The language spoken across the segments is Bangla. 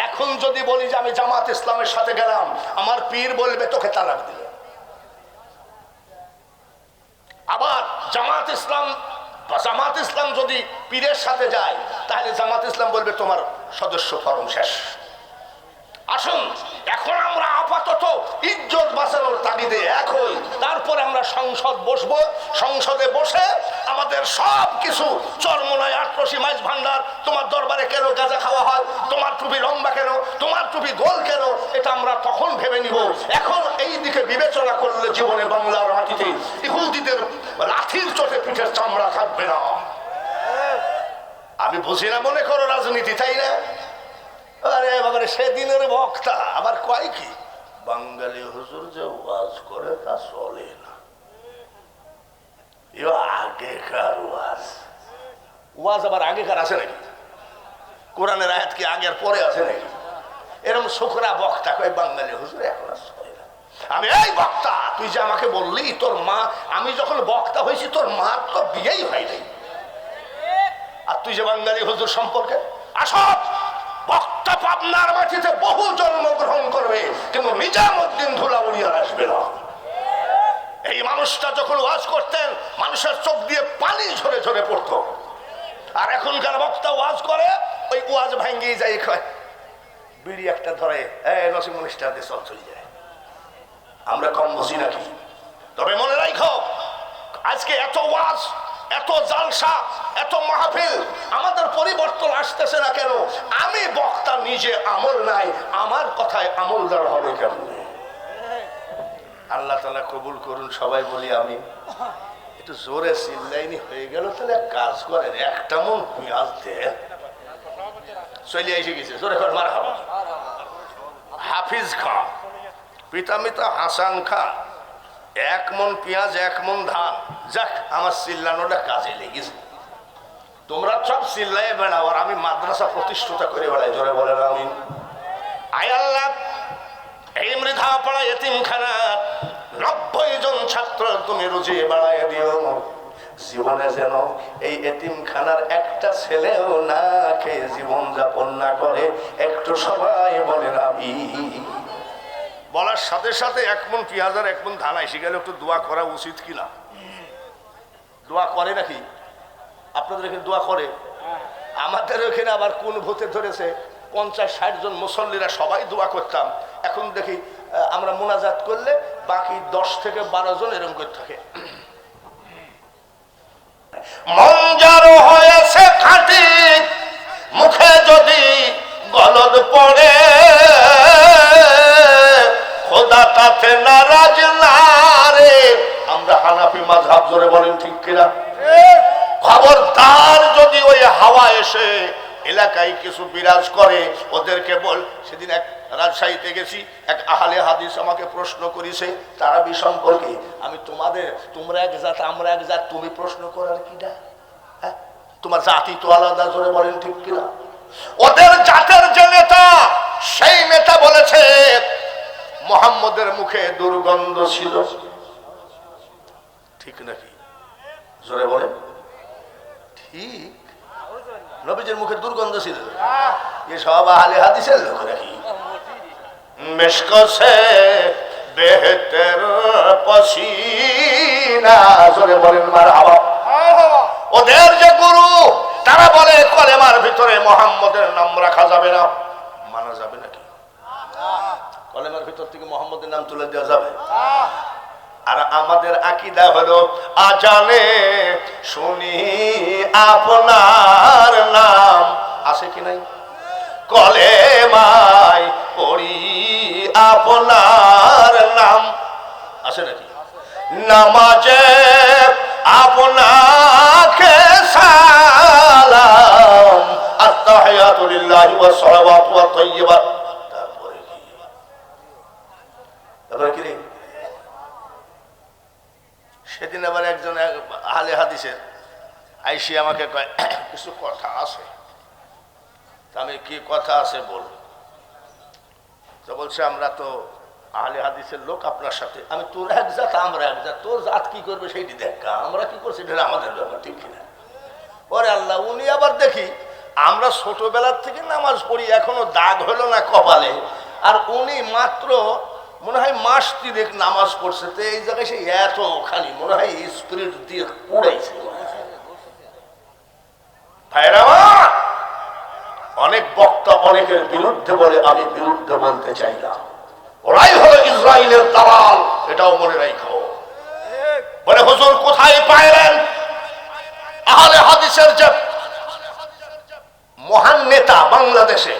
এখন যদি বলি যে আমি জামাত ইসলামের সাথে গেলাম, আমার পীর বলবে তোকে তালাক দিল। আবার জামাত ইসলাম যদি পীরের সাথে যায়, তাহলে জামাত ইসলাম বলবে তোমার সদস্য ফরম শেষ। আসুন, এখন আমরা আপাতত ইজ্জত বাঁচানোর তাগিদে এক হই, তারপরে আমরা সংসদে বসে আমাদের সব কিছু চরমোনায় আটরশি মাইজ ভান্ডার, তোমার দরবারে কেন গাঁজা খাওয়া হয়, তোমার টুপি লম্বা কেন, তোমার টুপি গোল কেন, এটা আমরা তখন ভেবে নিব। এখন এই দিকে বিবেচনা করলে জীবনে বাংলার মাটিতে ইহুদিদের লাঠির চোটে পিঠের চামড়া থাকবে না। আমি বুঝি না মনে করো রাজনীতি, তাই না? আরে বাবারে, সেদিনের বক্তা আবার কয় কি বাঙালি হুজুর যে ওয়াজ করে তা চলে না, আগেকার ওয়াজ আবার আগেকার আছে নাকি? কোরআনের আয়াত কি আগের পরে আছে নাকি? এরকম ছোকরা বক্তা কয় বাঙালি হুজুর এখন আর চলে না। আমি এই বক্তা, তুই যে আমাকে বললি তোর মা, আমি যখন বক্তা হয়েছি তোর মা তো বিয়েই হয় নাই, আর তুই যে বাঙালি হুজুর সম্পর্কে আসব। বক্তা পাবনার মাটিতে বহু জন্মগ্রহণ করবে, কিন্তু নিজামুদ্দিন ধুলাউড়িয়ার আসবে না। এই মানুষটা যখন ওয়াজ করতেন, মানুষের চোখ দিয়ে পানি ঝরে ঝরে পড়তো। আর এখনকার বক্তা ওয়াজ করে, ওই ওয়াজ ভাঙ্গিয়ে যায়, বিড়ি একটা ধরে নসিমুল ইসলাম দিয়ে চলে যায়। আমরা কম বুঝি নাকি? তবে মনে রাখো, আজকে এত ওয়াজ, এত জালসা, এত মাহফিল, আমাদের পরিবর্তন আসতেছে না কেন? আমি বক্তা নিজে আমল নাই, আমার কথায় আমলদার হবে কেমন? আল্লাহ তাআলা কবুল করুন, সবাই বলি আমি। একটু জোরে চিল্লাইনি হয়ে গেল, তাহলে এক কাজ করেন, একটা মন পেঁয়াজ দেন। চলে এসে গেছে, জোরে কর মারহাবা। হাফিজ খান, পিতামিতা হাসান খান, 1 মন পেঁয়াজ 1 মন ধান। যাক, আমার চিল্লানোটা কাজে লেগেছে। তোমরা সব চিল্লাই বেড়াও, আর আমি মাদ্রাসা প্রতিষ্ঠাতা করে বেড়াই। জোরে বলেন আমিন। আয় আল্লাহ, এই মৃধাপাড়া এতিমখানার 90 জন ছাত্র তুমি রুজি বাড়ায় দিও। জীবনে যেন এই এতিমখানার একটা ছেলেও না খেয়ে জীবন যাপন না করে, একটু সবাই বলেন আমিন। বলার সাথে সাথে 1 মন পেঁয়াজ আর 1 মন ধান এসে গেলে একটু দোয়া করা উচিত কিনা? দোয়া করে নাকি? আপনাদের এখানে দোয়া করে? আমাদের এখানে আবার কোন ভূতে ধরেছে, 50-60 জন মুসল্লিরা সবাই দোয়া করতাম। এখন দেখি আমরা মোনাজাত করলে বাকি 10 থেকে 12 জন এরকম করে থাকে। মন যার হয়েছে খাঁটি, মুখে যদি গলদ পড়ে, খোদা তাতে নারাজ না রে। আমরা হানাফি মাযহাব, জোরে বলেন ঠিক কিনা? খবরদার যদি ওই হাওয়া এসে এলাকায় কিছু বিরাজ করে, ওদেরকে বল। সেদিন এক রাজশাহীতে গেছি, এক আহলে হাদিস আমাকে প্রশ্ন করেছে তারাবি সম্পর্কে। আমি তোমরা এক জাত আমরা এক জাত, তুমি প্রশ্ন করার কিনা? হ্যাঁ, তোমার জাতি তো আলাদা, জোরে বলেন ঠিক কিনা? ওদের জাতের যে নেতা, সেই নেতা বলেছে মুহাম্মদের মুখে দুর্গন্ধ ছিল। ঠিক নাকি? জোরে বলেন ঠিক। নবীজির মুখে দুর্গন্ধ ছিল। এ সব আহলে হাদিসের লোক নাকি? মেশকসে বেহতের পসিনা, জোরে বলেন মারহাবা। ওদের যে গুরু, তারা বলে কলেমার ভিতরে মুহাম্মদের নাম রাখা যাবে না। মানা যাবে নাকি? কলেমার ভিতর থেকে মুহাম্মদের নাম তুলে দেওয়া যাবে? আর আমাদের আকীদা হলো আজানে শুনি আপনার নাম। আছে কি নাই? কলেমায় পড়ি আপনার নাম। আছে নাকি? নামাজে আপনাকে সালাম, আত্তাহিয়াতু লিল্লাহি ওয়াস সালাওয়াতু ওয়াত তাইয়্যিবাত। তারপরে কি রে? সেদিন আবার একজন আহলে হাদিসের আইসি আমাকে কয় কিছু কথা আছে। আমি কি কথা আছে বল। তো বলছে আমরা তো আহলে হাদিসের লোক, আপনার সাথে। আমি তোর এক জাত আমরা এক জাত, তোর জাত কি করবে সেইটি দেখ, আমরা কি করছি এটা আমাদের ব্যাপার, ঠিক কিনা? ওরে আল্লাহ, উনি আবার দেখি আমরা ছোটবেলার থেকে নামাজ পড়ি, এখনো দাগ হলো না কপালে, আর উনি মাত্র মনে হয় মাস 3 নামাজ পড়ছে, তো এই জায়গায় সে এত খালি মনে হয় স্পিরিট দিয়ে উড়াইছে। ভাইরা, অনেক বক্তা অনেকের বিরুদ্ধে বলে, আমি বিরুদ্ধে বলতে চাই না, ওরাই হলো ইসরায়েলের দালাল, এটাও মনে রাখো। বলে হুজুর কোথায় পাইলেন আহলে হাদিসের যে মহান নেতা? বাংলাদেশে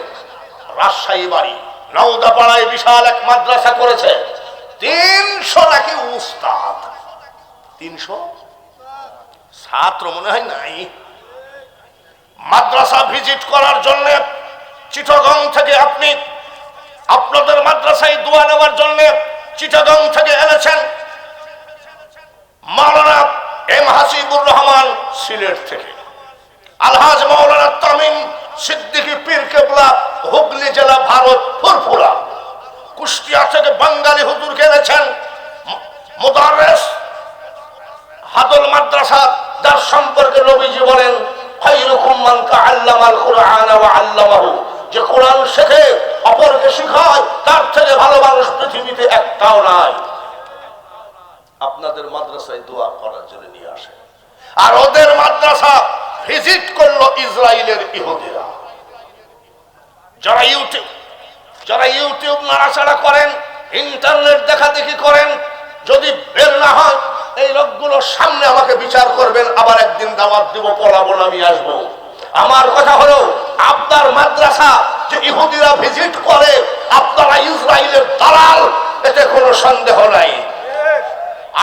রাজশাহী বাড়ি নওদাপাড়ায় বিশাল এক মাদ্রাসা করেছে, 300 নাকি উস্তাদ, 300 ছাত্র মনে হয় নাই। মাদ্রাসা ভিজিট করার জন্য চিটাগং থেকে আপনি আপনাদের মাদ্রাসায় দোয়া নেওয়ার জন্য চিটাগং থেকে এনেছেন মাওলানা এম হাসিবুর রহমান সিলেট থেকে, আলহাজ মাওলানা তামিম সিদ্দিকী পীর কেবলা হুগলি জেলা ভারত ফুরফুরা, কুষ্টিয়া থেকে বাঙালি হুজুরকে এনেছেন মুদাররিস হাদল মাদ্রাসা, যার সম্পর্কে নবীজি বলেন খায়রুকুম মান তাআল্লামাল কুরআন ওয়া আল্লামাহু, যে কোরআন শেখে অপরকে শেখায়, তার থেকে ভালো মানুষ পৃথিবীতে একটাও নাই। আপনাদের মাদ্রাসায় দোয়া করার জন্য নিয়ে আসে, আর ওদের মাদ্রাসা ভিজিট করলো ইসরায়েলের ইহুদিরা। যারা ইউটিউব নাড়াচাড়া করেন, ইন্টারনেট দেখাদেখি করেন, যদি বের না হয় এই লোকগুলোর সামনে আমাকে বিচার করবেন, আবার একদিন দাওয়াত দিব, পড়াবো না, আমি আসবো। আমার কথা হলো, আপনার মাদ্রাসা যে ইহুদিরা ভিজিট করে, আপনারা ইসরায়েলের দালাল, এতে কোনো সন্দেহ নাই।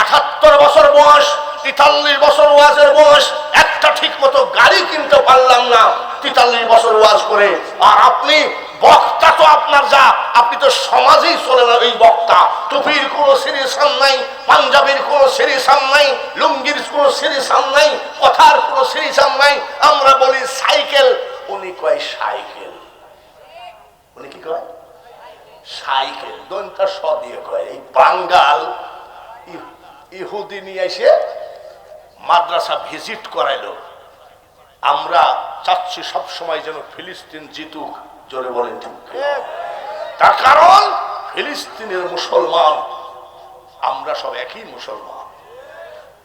78 বছর বয়স, 43 বছর ওয়াজের বয়স, একটা ঠিক মতো গাড়ি কিনতে পারলাম না 43 বছর ওয়াজ করে। আর আপনি বক্তা, তো আপনার যা, আপনি তো সমাজেই চলে না এই বক্তা। টুপির কোনো সিরিসাম নাই, পাঞ্জাবির কোনো সিরিসাম নাই, লুঙ্গির কোনো সিরিসাম নাই, কথার কোনো সিরিসাম নাই। আমরা বলি সাইকেল, উনি কয় সাইকেল। উনি কি কয়? সাইকেল, দন্তা স দিয়ে কয়। এই বাঙ্গাল ইহুদি নিয়ে এসে মাদ্রাসা ভিজিট করাইলো। আমরা চাচ্ছি সব সময় যেন ফিলিস্তিন জিতুক, জোরে বলেন ঠিক। তার কারণ ফিলিস্তিনের মুসলমান, আমরা সব একই মুসলমান।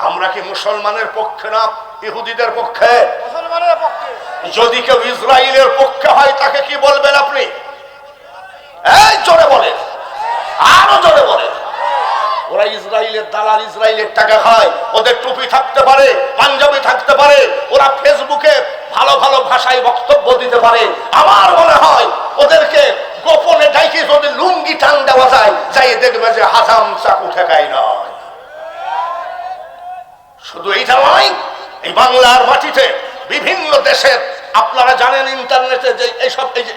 আমরা কি মুসলমানের পক্ষে না ইহুদিদের পক্ষে? মুসলমানের পক্ষে। যদি কেউ ইসরায়েলের পক্ষে হয়, তাকে কি বলবেন আপনি? এই জোরে বলেন, আরো জোরে বলেন। ওরা ইসরায়েলের দালাল, ইসরায়েলের টাকা খায়। ওদের টুপি থাকতে পারে, পাঞ্জাবি থাকতে পারে, ওরা ফেসবুকে ভালো ভালো ভাষায় বক্তব্য দিতে পারে। আমার মনে হয় ওদেরকে গোপনে ডাইকে যদি লুঙ্গি টান দেওয়া যায়, যাই দেখবে যে হাসাম চাকু ঠেকাই নয়। শুধু এইটা নয়, এই বাংলার মাটিতে বিভিন্ন দেশের, আপনারা জানেন ইন্টারনেটে যে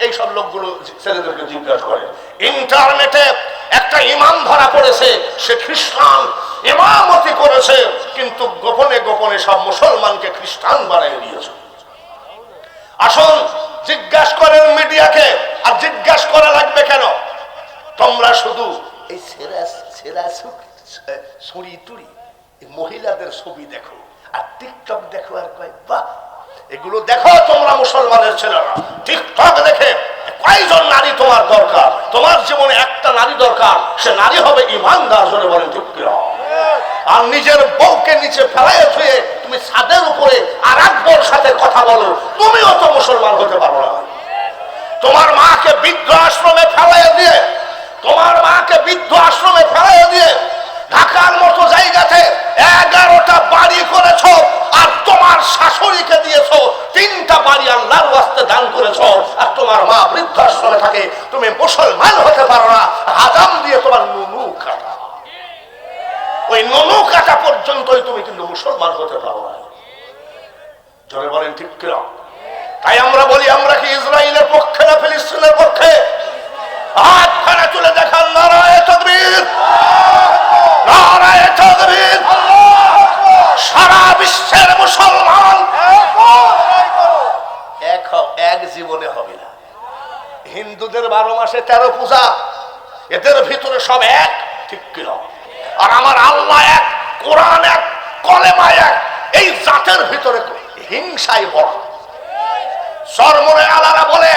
এইসব লোকগুলো ছেলেদেরকে জিজ্ঞাসা করে, ইন্টারনেটে একটা ইমাম ধরা পড়েছে, সে খ্রিস্টান, ইমামতি করেছে, কিন্তু গোপনে গোপনে সব মুসলমানকে খ্রিস্টান বানিয়ে দিয়েছে। আসুন জিজ্ঞাসা করেন মিডিয়াকে, আর জিজ্ঞাসা করা লাগবে কেন? তোমরা শুধু এই ছুরি টুরি মহিলাদের ছবি দেখো, আর টিকটক দেখো, আর কয় বাহ, এগুলো দেখো তোমরা মুসলমানের ছেলেরা। টিকটক দেখে কয়জন নারী তোমার দরকার? তোমার জীবনে একটা নারী দরকার, সে নারী হবে ইমানদার, জোরে বলেন ঠিক কিনা? আর নিজের বউকে নিচে ফেলাইয়া ছুঁয়ে তুমি ছাদের উপরে আর এক বউর সাথে কথা বলো, তুমিও তো মুসলমান হতে পারো না। তোমার মাকে বৃদ্ধ আশ্রমে ফেলাইয়া দিয়ে, তোমার মাকে বৃদ্ধ আশ্রমে ফেলাইয়া দিয়ে ঢাকার মতো জায়গাতে 11টা বাড়ি করেছ, আর তোমার শাশুড়িকে দিয়েছ 3টা বাড়ি আল্লাহর ওয়াস্তে দান করেছ, আর তোমার মা বৃদ্ধাশ্রমে থাকে, তুমি মুসলমান হতে পারো না। হাজাম দিয়ে তোমার নুনু কাটা, ওই নুনু কাটা পর্যন্তই তুমি কিন্তু মুসলমান হতে পারো না। জোরে বলেন ঠিক কিনা? তাই আমরা বলি, আমরা কি ইসরায়েলের পক্ষে না ফিলিস্তিনের পক্ষে? হাত খানা তুলে দেখান, নারায়ে তাকবীর, নারায়ে তাকবীর। সারা বিশ্বের মুসলমান এক জীবনে হবে না। হিন্দুদের 12 মাসে 13 পূজা, এদের ভিতরে সব এক, ঠিক কিনা? আর আমার আল্লাহ এক, কোরআন এক, কলেমা এক। এই জাতের ভিতরে হিংসায় ভরা। চরমনে আলারা বলে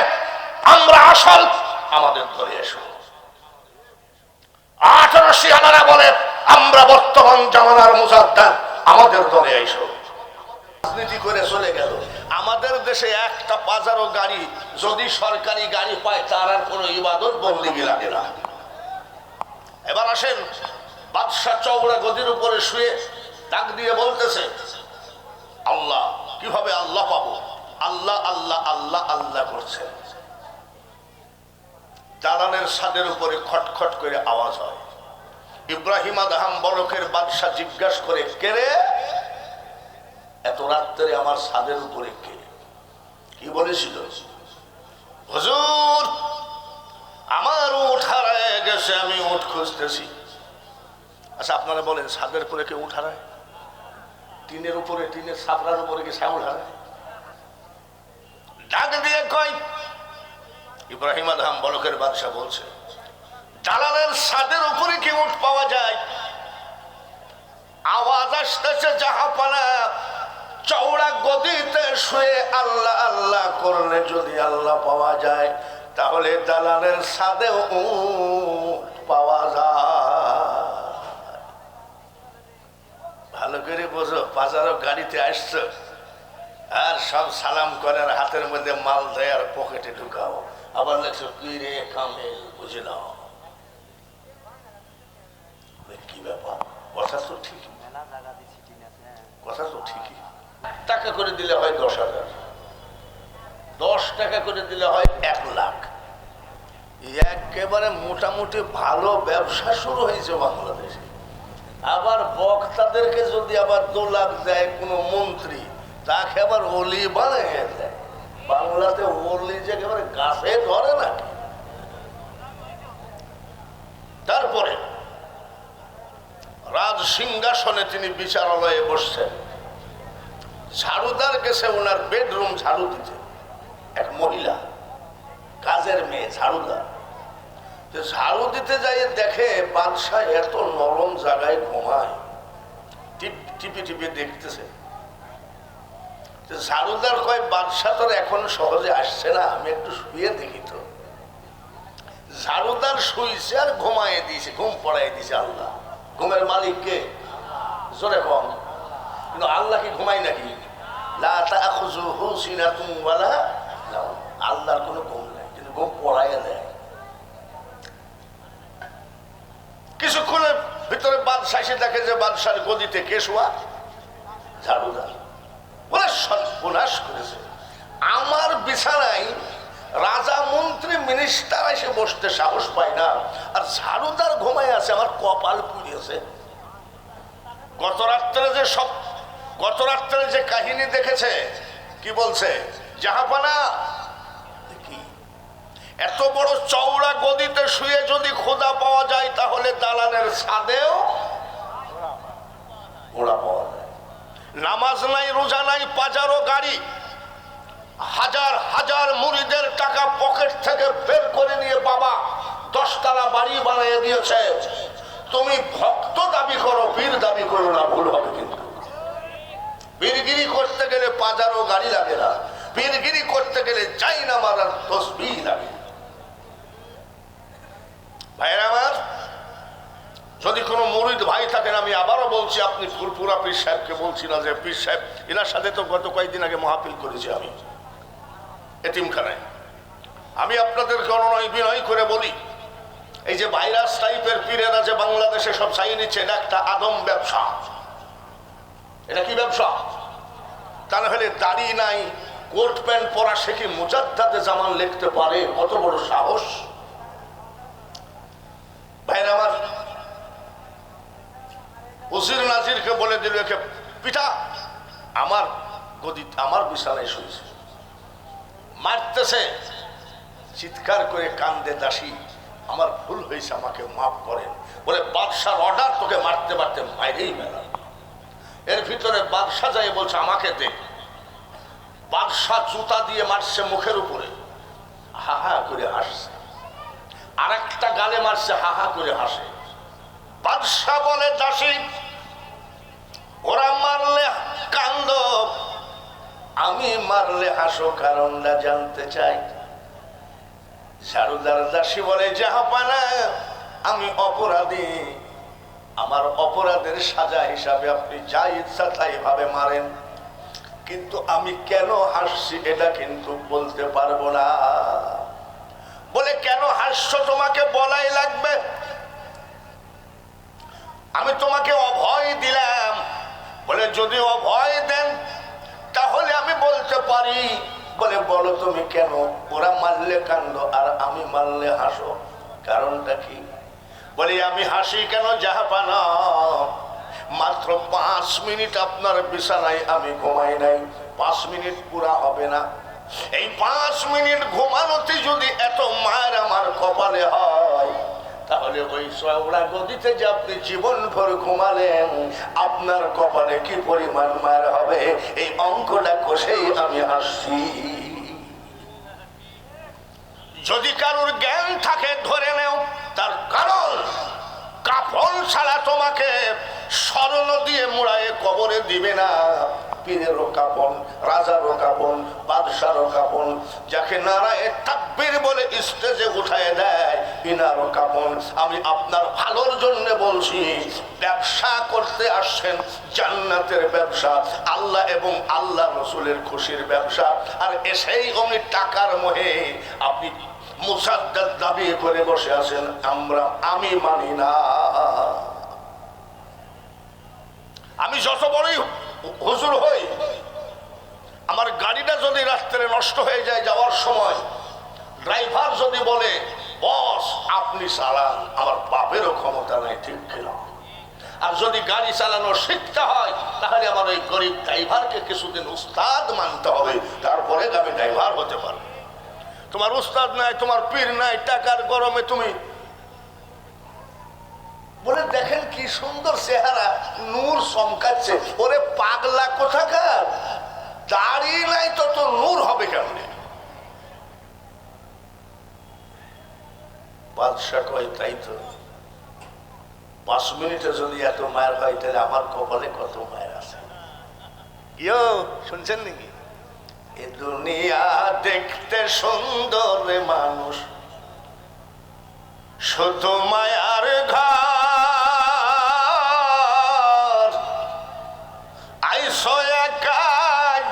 আমরা আসল, আমাদের দলে এসো। 18 আলারা বলে আমরা বর্তমান জামানার মুজাদ্দাদ, আমাদের দলে এসো। রাজনীতি করে চলে গেল। আমাদের দেশে একটা পাজারো গাড়ি যদি সরকারি গাড়ি পায় তার আর কোনো ইবাদত বন্দেগী লাগে না। এবার আসেন, বাদশা চওড়া গদির উপরে শুয়ে ডাক দিয়ে বলতেছে আল্লাহ। কিভাবে আল্লাহ পাবো? আল্লাহ আল্লাহ আল্লাহ আল্লাহ করছে। দালানের ছাদের উপরে খটখট করে আওয়াজ হয়। ইব্রাহিম আদহাম বলকের বাদশা জিজ্ঞাসা করে, কে রে এত রাত্রে আমার ছাদের উপরে কে? কি বলেছিল? হুজুর আমার উঠ হারায় গেছে, আমি উঠ খুঁজতেছি। আচ্ছা আপনারা বলেন, ছাদের উপরে কে উঠ হারায়? টিনের উপরে, টিনের ছাপড়ার উপরে কি ছাগল হারায়? ডাক দিয়ে কয়, ইব্রাহিম আদহাম বলকের বাদশা বলছে দালালের ছাদের উপরে কি উঠ পাওয়া যায়? আওয়াজ আসতেছে জাহাপানা চওড়া গদিতে শুয়ে আল্লাহ আল্লাহ করলে যদি আল্লাহ পাওয়া যায়, তাহলে দালালের ছাদে উঠ পাওয়া যায়। ভালো করে বোঝো, বাজারও গাড়িতে আসছো আর সব সালাম করে আর হাতের মধ্যে মাল দেয় আর পকেটে ঢুকাও, আবার লেখছো কি রে কামেল, বুঝে নাও। কি ব্যাপার? কথা তো ঠিকই, কথা তো ঠিকই। টাকা করে দিলে হয় 10,000, 10 টাকা করে দিলে হয় 1 লাখ। একেবারে মোটামুটি ভালো ব্যবসা শুরু হয়েছে বাংলাদেশে। আবার বক্তাদেরকে যদি আবার 2 লাখ দেয় কোনো মন্ত্রী, তাকে আবার অলি বানিয়ে দেয়। বাংলাতে অলি যে একেবারে গাছে ধরে নাকি। তারপরে রাজ সিংহাসনে তিনি বিচারালয়ে বসছেন। ঝাড়ুদার গেছে ওনার বেডরুম ঝাড়ু দিতে, এক মহিলা কাজের মেয়ে ঝাড়ুদার। ঝাড়ু দিতে যাই দেখে বাদশাহ এত নরম জায়গায় ঘুমায়, টিপে টিপে দেখতেছে। ঝাড়ুদার কয়, বাদশাহ তোর এখন সহজে আসছে না, আমি একটু শুয়ে দেখি তো। ঝাড়ুদার শুইছে আর ঘুমাইয়ে দিয়েছে, ঘুম পড়াই দিয়েছে আল্লাহ। ঘুমের মালিক কে? জোরে কম। কিন্তু আল্লাহ কি ঘুমায় নাকি? আল্লাহর কোনো ঘুম নেই, কিন্তু ঘুম পড়াইয়া দেয়। কিছুক্ষণের ভিতরে বাদশাহ এসে দেখে যে বাদশার গদিতে কে শোয়া? ঝাড়ুদার। বলে সর্বনাশ করেছে, আমার বিছানায় রাজা মন্ত্রী মিনিস্টার এসে বসতে সাহস পায় না, আর ঝাড়ুদার ঘুমায় আছে, আমার কপাল পুড়িয়েছে। গত রাত্রে যে কাহিনী দেখেছে, কি বলছে জাহাপানা, কি এত বড় চওড়া গদিতে শুয়ে যদি খোদা পাওয়া যায়, তাহলে দালানের ছাদেও ঘোড়া পাওয়া যায়। নামাজ নাই, রোজা নাই, পাজারো গাড়ি, হাজার হাজার মুরিদের টাকা পকেট থেকে বের করে নিয়ে বাবা 10 তলা বাড়ি বানিয়ে দিয়েছে। তুমি ভক্ত দাবি করো, পীর দাবি করো না, ভুল হবে। কিন্তু পীরগিরি করতে গেলে পাজারো গাড়ি লাগে না, পীরগিরি করতে গেলে যাই না মারার তসবিহ লাগে। ভাইরা আমার, যদি কোনো মুরিদ ভাই থাকেন, আমি আবারও বলছি, আপনি ফুরফুরা পীর সাহেবকে বলছি না যে পীর সাহেব, এনার সাথে তো গত কয়েকদিন আগে মাহফিল করেছি আমি এতিমখানায়। আমি আপনাদেরকে অনুনয় বিনয় করে বলি, এই যে ভাইরাস টাইপের পীরেরা যে বাংলাদেশে সব চাই নিচ্ছে, এটা একটা আদম ব্যবসা। এটা কি ব্যবসা? তা না হলে দাড়ি নাই, কোট প্যান্ট পরা, সে কি মুজাদ্দাদে জামান লিখতে পারে? কত বড় সাহস! ভাইরা আমার, উজির নাজিরকে বলে দিল, একে পিতা আমার গদি, আমার বিছানায় শুয়েছে, মারতেছে, চিৎকার করে কান্দে, দাসী আমার ভুল হয়েছে, আমাকে মাফ করেন। বলে বাদশার অর্ডার, তোকে মারতে মারতে মাইরেই মেলা। এর ভিতরে বাদশাহ যাই বলছে আমাকে দে। বাদশাহ জুতা দিয়ে মারছে মুখের উপরে, হা হা করে হাসছে। আর একটা গালে মারছে, হা হা করে হাসে। বাদশাহ বলে, দাসী ওরা মারলে কান্দ, আমি মারলে হাসো কারণটা জানতে চাই। ঝাড়ুদার দাসী বলে, জাহাপানা আমি অপরাধী, আমার অপরাধের সাজা হিসাবে আপনি যা ইচ্ছা তাই ভাবে মারেন, কিন্তু আমি কেন হাসছি এটা কিন্তু বলতে পারবো না। বলে, কেন হাসছো তোমাকে বলাই লাগবে? আমি তোমাকে অভয় দিলাম। বলে, যদি অভয় দেন তাহলে আমি বলতে পারি। বলে, বলো তুমি কেন? ওরা মারলে কান্দো আর আমি মারলে হাসো, কারণটা কি? বলে, আমি হাসি কেন জাহাপানা, মাত্র 5 মিনিট আপনার বিছানায় আমি ঘুমাই নাই। 5 মিনিট পুরা হবে না। এই 5 মিনিট ঘুমানোতে যদি এত মায়ের আমার কপালে হয়, তাহলে ওই চওড়া গদিতে যে আপনি জীবন ভর ঘুমালেন, আপনার কপালে কি পরিমাণ মায়ের হবে, এই অঙ্কটা কষেই আমি হাসছি। যদি কারোর জ্ঞান থাকে ধরে নেও, তার কারণ কাফন ছাড়া তোমাকে স্বর্ণ দিয়ে মুড়ায়ে কবরে দিবে না। পীরেরও কাফন, রাজারও কাফন, বাদশারও কাফন, যাকে নারায়ে তাকবীর বলে স্টেজে উঠায় দেয়, ইনারও কাফন। আমি আপনার ভালোর জন্য বলছি, ব্যবসা করতে আসছেন, জান্নাতের ব্যবসা, আল্লাহ এবং আল্লাহ রসুলের খুশির ব্যবসা, আর এসেই অমনি টাকার মোহে আপনি মুসাদ্দাদ দাবি করে বসে আছেন। আমি মানি না। আমি যত বড়ই হুজুর হই, আমার গাড়িটা যদি রাস্তায় নষ্ট হয়ে যায় যাওয়ার সময়, ড্রাইভার যদি বলে, বস আপনি চালান, আমার বাপেরও ক্ষমতা নাই, ঠিক কিনা? আর যদি গাড়ি চালানো শিখতে হয়, তাহলে আমার ওই গরিব ড্রাইভারকে কিছুদিন উস্তাদ মানতে হবে, তারপরে আমি ড্রাইভার হতে পারবো। তোমার উস্তাদ নাই, তোমার পীর নাই, টাকার গরমে তুমি বলে, দেখেন কি সুন্দর চেহারা, নূর চমকাচ্ছে। ওরে পাগলা কোথাকার, দাড়ি নাই তো তো নূর হবে কেমনে? বাদশা কয়, তাই তো, 5 মিনিটে যদি এত মায়ের হয়, তাহলে আমার কপালে কত মায়ের আছে। ইয়ো, শুনছেন নাকি? এ দুনিয়া দেখতে সুন্দর মানুষ, শুধু মায়ার ঘর। আইসো একা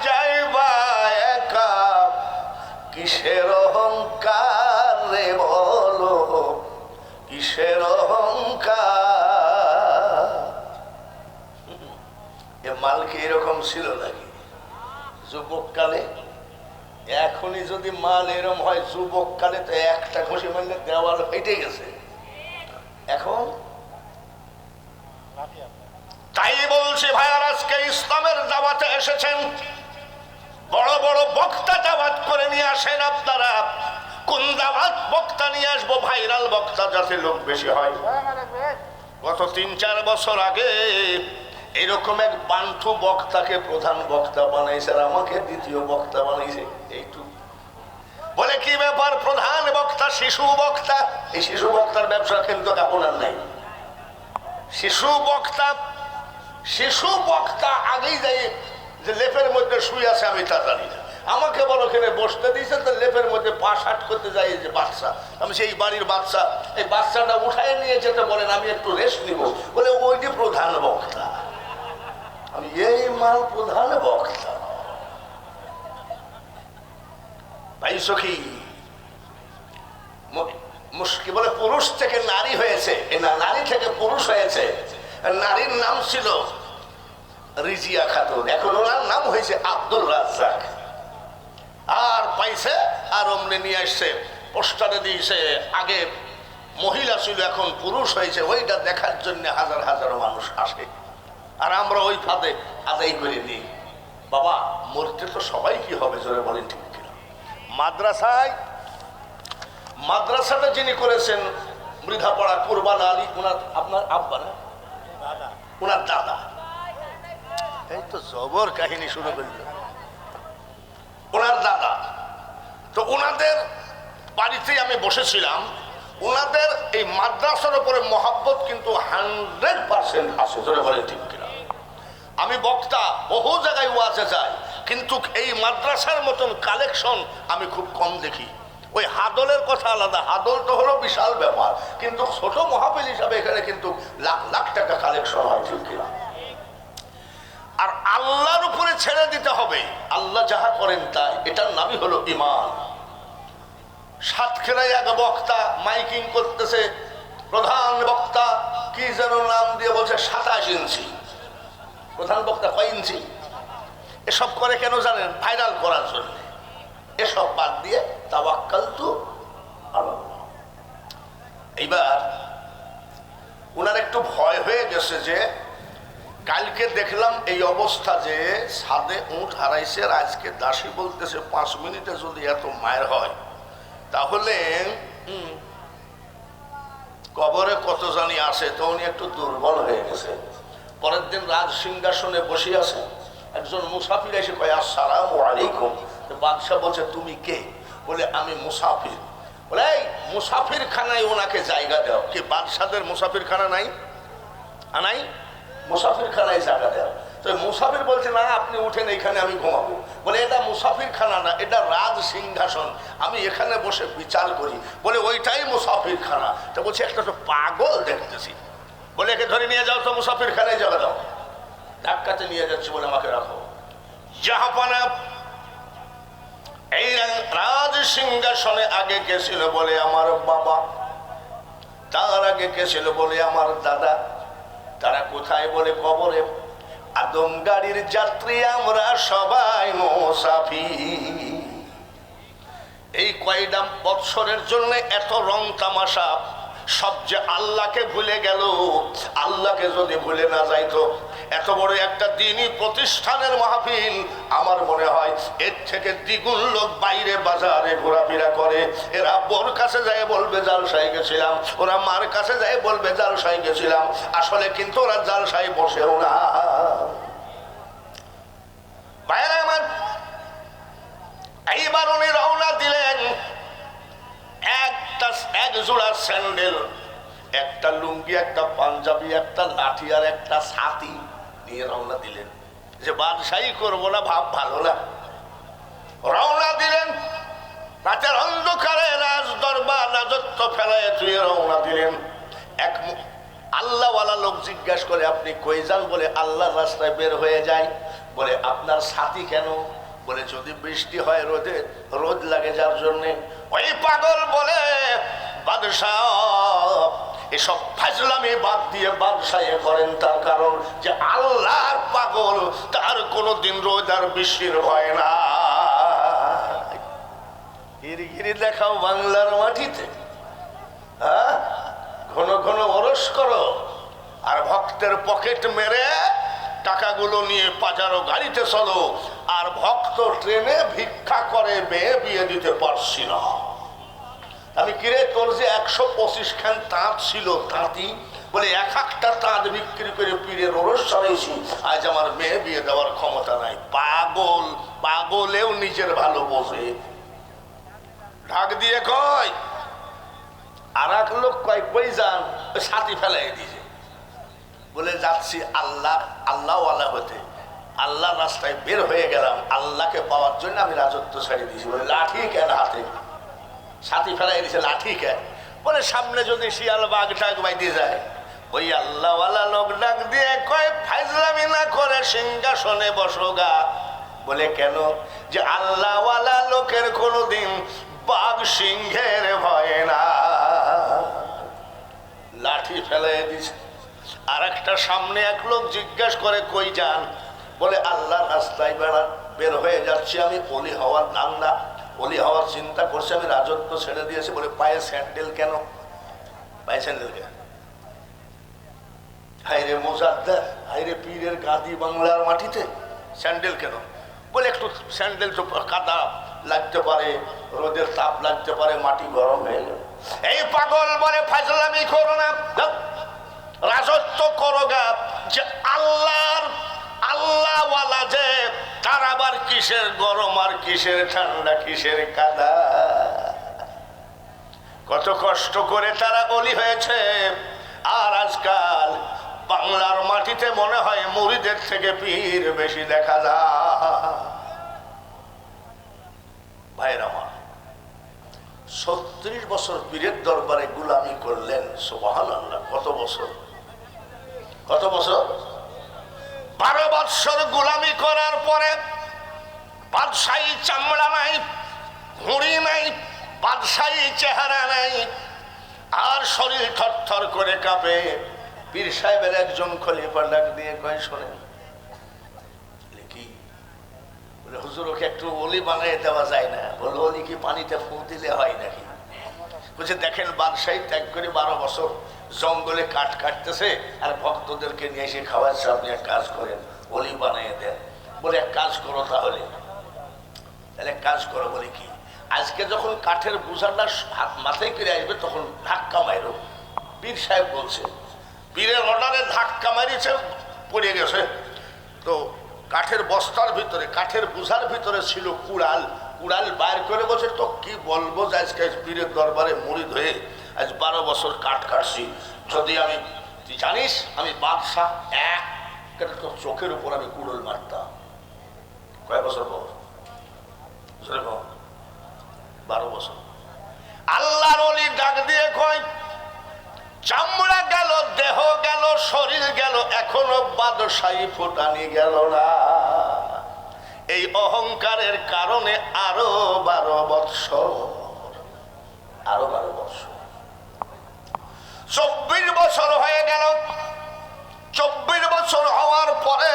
যাইবা একা, কিসের অহংকার রে বলো, কিসের অহংকার? এ মাল কি এরকম ছিল নাকি যুবক কালে? এখনই যদি মাল এরম হয় যুবক কালে, তো একটা ঘষি মারলে দেওয়াল হেঁটে গেছে। এখন তাই বলছি ভাইয়ার, আজকে ইসলামের দাওয়াতে এসেছেন, বড় বড় বক্তা দাওয়াত করে নিয়ে আসেন। আপনারা কোন দাওয়াত বক্তা নিয়ে আসবো? ভাইরাল বক্তা, যাতে লোক বেশি হয়। গত 3-4 বছর আগে এরকম এক বান্টু বক্তাকে প্রধান বক্তা বানাইছে, আর আমাকে দ্বিতীয় বক্তা বানাইছে। এইটু বলে, কি ব্যাপার? প্রধান বক্তা শিশু বক্তা। এই শিশু বক্তার ব্যবসা কিন্তু আপনার নাই। শিশু বক্তা আগেই যাই যে লেপের মধ্যে শুয়ে আছে, আমি তা জানি না। আমাকে বলো এখানে বসতে দিয়েছে, তো লেপের মধ্যে পা শাট করতে যাই যে বাচ্চা, আমি সেই বাড়ির বাচ্চা, এই বাচ্চাটা উঠায় নিয়ে যেতে বলেন, আমি একটু রেস্ট নিব। বলে, ওইটি প্রধান বক্তা। আমি এই মাল প্রধান বক্তা। ভাই সখী, মুশকিল বলে, পুরুষ থেকে নারী হয়েছে, নারী থেকে পুরুষ হয়েছে। নারীর নাম ছিল রিজিয়া খাতুন, এখন ওনার নাম হয়েছে আব্দুল রাজ্জাক। আর পাইছে, আর অমনি নিয়ে আসছে, পোস্টারে দিয়েছে। আগে মহিলা ছিল, এখন পুরুষ হয়েছে। ওইটা দেখার জন্য হাজার হাজার মানুষ আসে, আর আমরা ওই ফাঁদে আদায় করে নিই। বাবা, মরতে তো সবাই কি হবে, জোরে বলেন, ঠিক কিনা? মাদ্রাসাটা যিনি করেছেন মৃধাপাড়া কুরবান আলী, ওনার আপনার আব্বা না, ওনার দাদা। এই তো জবর কাহিনী শুরু করি। ওনার দাদা তো, ওনাদের বাড়িতেই আমি বসেছিলাম। ওনাদের এই মাদ্রাসার উপরে মহাব্বত কিন্তু 100% আছে, জোরে বলেন, ঠিক কিনা? আমি বক্তা, বহু জায়গায় ওয়াজে যাই, কিন্তু এই মাদ্রাসার মতন কালেকশন আমি খুব কম দেখি। ওই হাদলের কথা আলাদা, হাদল তো হলো বিশাল ব্যাপার, কিন্তু ছোট মাহফিল হিসাবে এখানে কিন্তু লাখ লাখ টাকা কালেকশন হয়, ঠিক কিনা? আর আল্লাহর উপরে ছেড়ে দিতে হবে, আল্লাহ যাহা করেন তাই, এটার নামই হলো ঈমান। সাতক্ষীরায় এক বক্তা মাইকিং করতেছে, প্রধান বক্তা কি যেন নাম দিয়ে বলছে 27 ইঞ্চি। প্রধান বক্তা কয় ইঞ্চি? এসব করে কেন জানেন? ভাইরাল করার জন্য। এসব বাদ দিয়ে তাওয়াক্কালতু আলাল্লাহ। এইবার ওনার একটু ভয় হয়ে গেছে যে কালকে দেখলাম এই অবস্থা, যে ছাদে উঠ হারাইছে, আজকে দাসী বলতেছে 5 মিনিটে যদি এত মায়ের হয় তাহলে কবরে কত জানি আসে। তো উনি একটু দুর্বল হয়ে গেছে। পরের দিন রাজ সিংহাসনে বসে আছে, একজন মুসাফির এসে কয় আসসালামু আলাইকুম। বাদশাহ বলছে তুমি কে? বলে আমি মুসাফির। বলে এই মুসাফির খানায় ওনাকে জায়গা দাও। কি বাদশাদের মুসাফির খানা নাই? নাই, মুসাফির খানায় জায়গা দাও। তো মুসাফির বলছে না, আপনি উঠেন, এইখানে আমি ঘুমাবো। বলে এটা মুসাফির খানা না, এটা রাজ সিংহাসন, আমি এখানে বসে বিচার করি। বলে ওইটাই মুসাফির খানা। তো বলছে একটা তো পাগল দেখতেছি। বলে একে ধরে নিয়ে যাও তো, মুসাফির খানায় জায়গা দাও। ধাক্কাতে নিয়ে যাচ্ছে, বলে আমাকে রাখো। জাহাপানা এই রাজ সিংহাসনে আগে কে ছিল? বলে আমার বাবা। তার আগে কে ছিল? বলে আমার দাদা। তারা কোথায়? বলে কবরে। আদম গাড়ির যাত্রী আমরা সবাই মুসাফির। এই কয়টা বৎসরের জন্য এত রং তামাশা, সব যে আল্লাহকে ভুলে গেল। আল্লাহকে যদি ভুলে না যাইতো, এত বড় একটা দ্বীনি প্রতিষ্ঠানের মাহফিল, আমার মনে হয় এর থেকে দ্বিগুণ লোক বাইরে বাজারে ঘোরাফেরা করে। এরা বোর কাছে যায় বলবে জালসায় গেছিলাম, ওরা মার কাছে যায় বলবে জালসায় গেছিলাম, আসলে কিন্তু ওরা জালসায় বসেও না। ভাইরা আমার, এইবার উনি রওনা দিলেন। এক জোড়া স্যান্ডেল, একটা লুঙ্গি, একটা পাঞ্জাবি, একটা লাঠি আর একটা ছাতি নিয়ে রওনা দিলেন। যে বাদশাহী করবো না, ভাব ভালো না। রওনা দিলেন রাতের অন্ধকারে, রাজ দরবার রাজত্ব ফেলায় তুই রওনা দিলেন। এক আল্লাহওয়ালা লোক জিজ্ঞাসা করে আপনি কই যান? বলে আল্লাহর রাস্তায় বের হয়ে যায়। বলে আপনার ছাতি কেন? বলে যদি বৃষ্টি হয় রোদ লাগে যার জন্যে। ওই পাগল বলে বাদশাহ এসব ফাজলামি বাদ দিয়ে বাদশাহে করেন, তার কারণ যে আল্লাহর পাগল, তার কোনোদিন রোদ আর বৃষ্টির হয় না। গিরিগিরি দেখাও বাংলার মাটিতে, হ্যাঁ? ঘন ঘন ওরস করো আর ভক্তের পকেট মেরে টাকাগুলো নিয়ে পাজারো গাড়িতে চলো, আর ভক্ত ট্রেনে ভিক্ষা করে মেয়ে বিয়ে দিতে পারছি না। আমি কিরে তোর যে 125 খান তাঁত ছিল, তাঁতি বলে এক একটা তাঁত বিক্রি করে পীরের ওরস চড়াইছি, আজ আমার মেয়ে বিয়ে দেওয়ার ক্ষমতা নাই। পাগল, পাগলেও নিজের ভালো বোঝে। ঢাক দিয়ে কয়, আর এক লোক কয় কই যান? ছাতি ফেলাই দিয়েছে। বলে যাচ্ছি আল্লাহওয়ালা হতে, আল্লাহ রাস্তায় বের হয়ে গেলাম, আল্লাহকে পাওয়ার জন্য আমি রাজত্ব ছেড়ে দিয়েছি। বলে লাঠি কেন হাতে? ছাতি ফেলাই দিয়েছে, লাঠি কেন? বলে সামনে যদি শিয়াল বাঘ টাক বাইতে যায়। ওই আল্লাহওয়ালা লোক ডাক দিয়ে কয় ফাইজলামি না করে সিংহাসনে বসোগা। বলে কেন? যে আল্লাহওয়ালা লোকের কোনোদিন বাঘ সিংহের ভয় না। লাঠি ফেলাই দিছে। আর একটা সামনে এক লোক জিজ্ঞাসা করে কই যান? বলে আল্লাহর রাস্তায় বের হয়ে যাচ্ছি, আমি অলি হওয়ার ধান্দা, অলি হওয়ার চিন্তা করছি, আমি রাজত্ব ছেড়ে দিয়েছি। বলে পায়ে স্যান্ডেল কেন? পায়ে স্যান্ডেল কেন? হাইরে মোজাদ্দা, হাইরে পীরের গাদি বাংলার মাটিতে স্যান্ডেল কেন? বলে একটু স্যান্ডেল তো কাদা লাগতে পারে, রোদের তাপ লাগতে পারে, মাটি গরম হয়ে গেল। এই পাগল বলে ফাজলামি করো না, রাজত্ব করো গা। যে আল্লাহওয়ালা যে, তার আবার কিসের গরম আর কিসের ঠান্ডা, কিসের কাদা? কত কষ্ট করে তারা অলি হয়েছে। আর আজকাল বাংলার মাটিতে মনে হয় মুরিদের থেকে পীর বেশি দেখা যায়। ভাইয়ের আমার, 36 বছর পীরের দরবারে গুলামি করলেন। সুবহানাল্লাহ। কত বছর? কত বছর? 12 বছর গুলামি করার পরে বাদশাহী চামড়া নাই, ঘুড়ি নাই, বাদশাহী চেহারা নাই, আর শরীর থরথর করে কাঁপে। পীর সাহেবের একজন খলিফা ডাক দিয়ে কয়, শোনেন, কি বলে, হুজুর ওকে একটু অলি বানিয়ে দেওয়া যায় না? বলো, অলি কি পানিতে ফু দিলে হয় নাকি? বলছে, দেখেন বাদশাহী ত্যাগ করে 12 বছর জঙ্গলে কাঠ কাটতেছে আর ভক্তদেরকে নিয়ে এসে খাওয়াচ্ছে, আপনি এক কাজ করেন, অলি বানিয়ে দেন। বলে, এক কাজ করো তাহলে। তাহলে কাজ করো। বলে, কি? আজকে যখন কাঠের বোঝাটা হাত মাথায় করে আসবে তখন ধাক্কা মারো। পীর সাহেব বলছে, পীরের অর্ডারে ধাক্কা মারিছে, পড়ে গেছে। তো কাঠের বস্তার ভিতরে, কাঠের বোঝার ভিতরে ছিল কুড়াল। কুড়াল বাইর করে বলছে, তো কি বলবো যে আজকে পীরের দরবারে মুরিদ হয়ে আজ 12 বছর কাঠ কাটছি। যদি আমি, তুই জানিস আমি বাদশাহ, এক তোর চোখের উপর আমি কুড়াল মারতাম। কয় বছর পর? 12 বছর। আল্লাহর ওলি ডাক দিয়ে কয়, চামড়া গেল, দেহ গেল, শরীর গেল, এখনো বাদশাহী ফুটানি গেল না। এই অহংকারের কারণে আরো 12 বছর, আরো 12 বছর, 24 বছর হয়ে গেল। 24 বছর হওয়ার পরে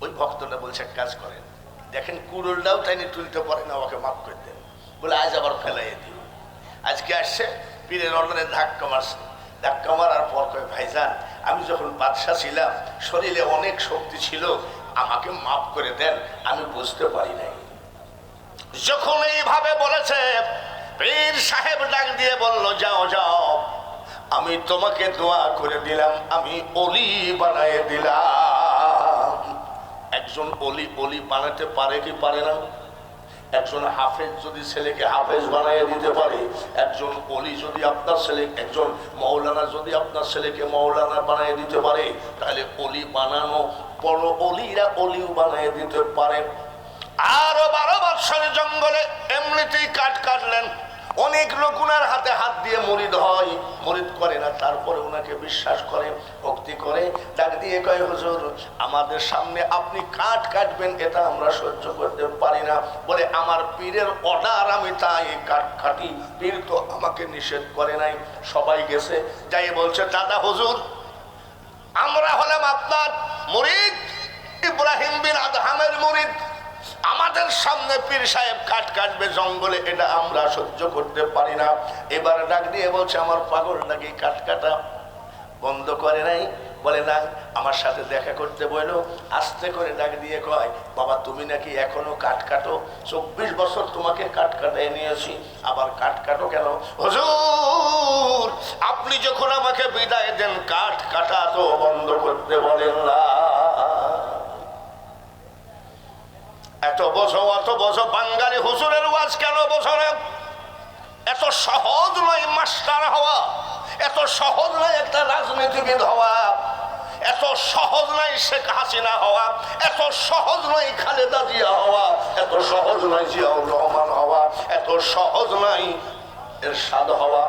ওই ভক্তটা বলছে, এক কাজ করেন, দেখেন কুড়ুলটাও টাইনি তুলতে পারে না, ওকে মাফ করে দেন। বলে, আজ আবার ফেলাইয়ে দিও। আজকে আসছে, পীরের অর্ডারে ধাক্কা মারছে। ধাক্কা মারার পর কয়, ভাইজান, আমি যখন বাদশাহ ছিলাম শরীরে অনেক শক্তি ছিল, আমাকে মাফ করে দেন, আমি বুঝতে পারি নাই। যখন এইভাবে বলেছে, পীর সাহেব ডাক দিয়ে বলল, যাও যাও, আমি তোমাকে দোয়া করে দিলাম, আমি অলি বানায় দিলাম। একজন অলি অলি বানাতে পারে কি পারে না? একজন হাফেজ যদি ছেলেকে হাফেজ বানিয়ে দিতে পারে, একজন অলি যদি আপনার ছেলে, একজন মৌলানা যদি আপনার ছেলেকে মৌলানা বানিয়ে দিতে পারে, তাহলে অলি বানানো বড় অলিরা অলিও বানিয়ে দিতে পারে। আরো 12 বছরের জঙ্গলে এমনিতেই কাঠ কাটলেন। অনেক লোক উনার হাতে হাত দিয়ে মুরিদ হয়, মুরিদ করে না, তারপরে ওনাকে বিশ্বাস করে, ভক্তি করে। ডাক দিয়ে কয়, হুজুর, আমাদের সামনে আপনি কাঠ কাটবেন, এটা আমরা সহ্য করতে পারি না। বলে, আমার পীরের অর্ডার, আমি তাই কাঠ কাটি, পীর তো আমাকে নিষেধ করে নাই। সবাই গেছে, যাই বলছে, দাদা হুজুর, আমরা হলাম আপনার মুরিদ, ইব্রাহিম বিন আদহামের মুরিদ, আমাদের সামনে পীর সাহেব কাঠ কাটবে জঙ্গলে, এটা আমরা সহ্য করতে পারি না। এবার ডাক দিয়ে বলছে, আমার পাগল নাকি কাঠ কাটা বন্ধ করে নাই? বলে, না, আমার সাথে দেখা করতে বললো। আস্তে করে ডাক দিয়ে কয়, বাবা, তুমি নাকি এখনো কাঠ কাটো? 24 বছর তোমাকে কাঠ কাটাই নিয়েছি, আবার কাঠ কাটো কেন? হুজুর, আপনি যখন আমাকে বিদায় দেন, কাঠ কাটা তো বন্ধ করতে বলেন না। এত বছর বাঙালি হুজুরের ওয়াজ কেন বছরে? এত সহজ নয় মাস্টার হওয়া, এত সহজ নয় একটা রাজনীতিবিদ হওয়া, এত সহজ নয় শেখ হাসিনা হওয়া, এত সহজ নয় খালেদা জিয়া হওয়া, এত সহজ নয় জিয়াউর রহমান হওয়া, এত সহজ নয় এরশাদ হওয়া।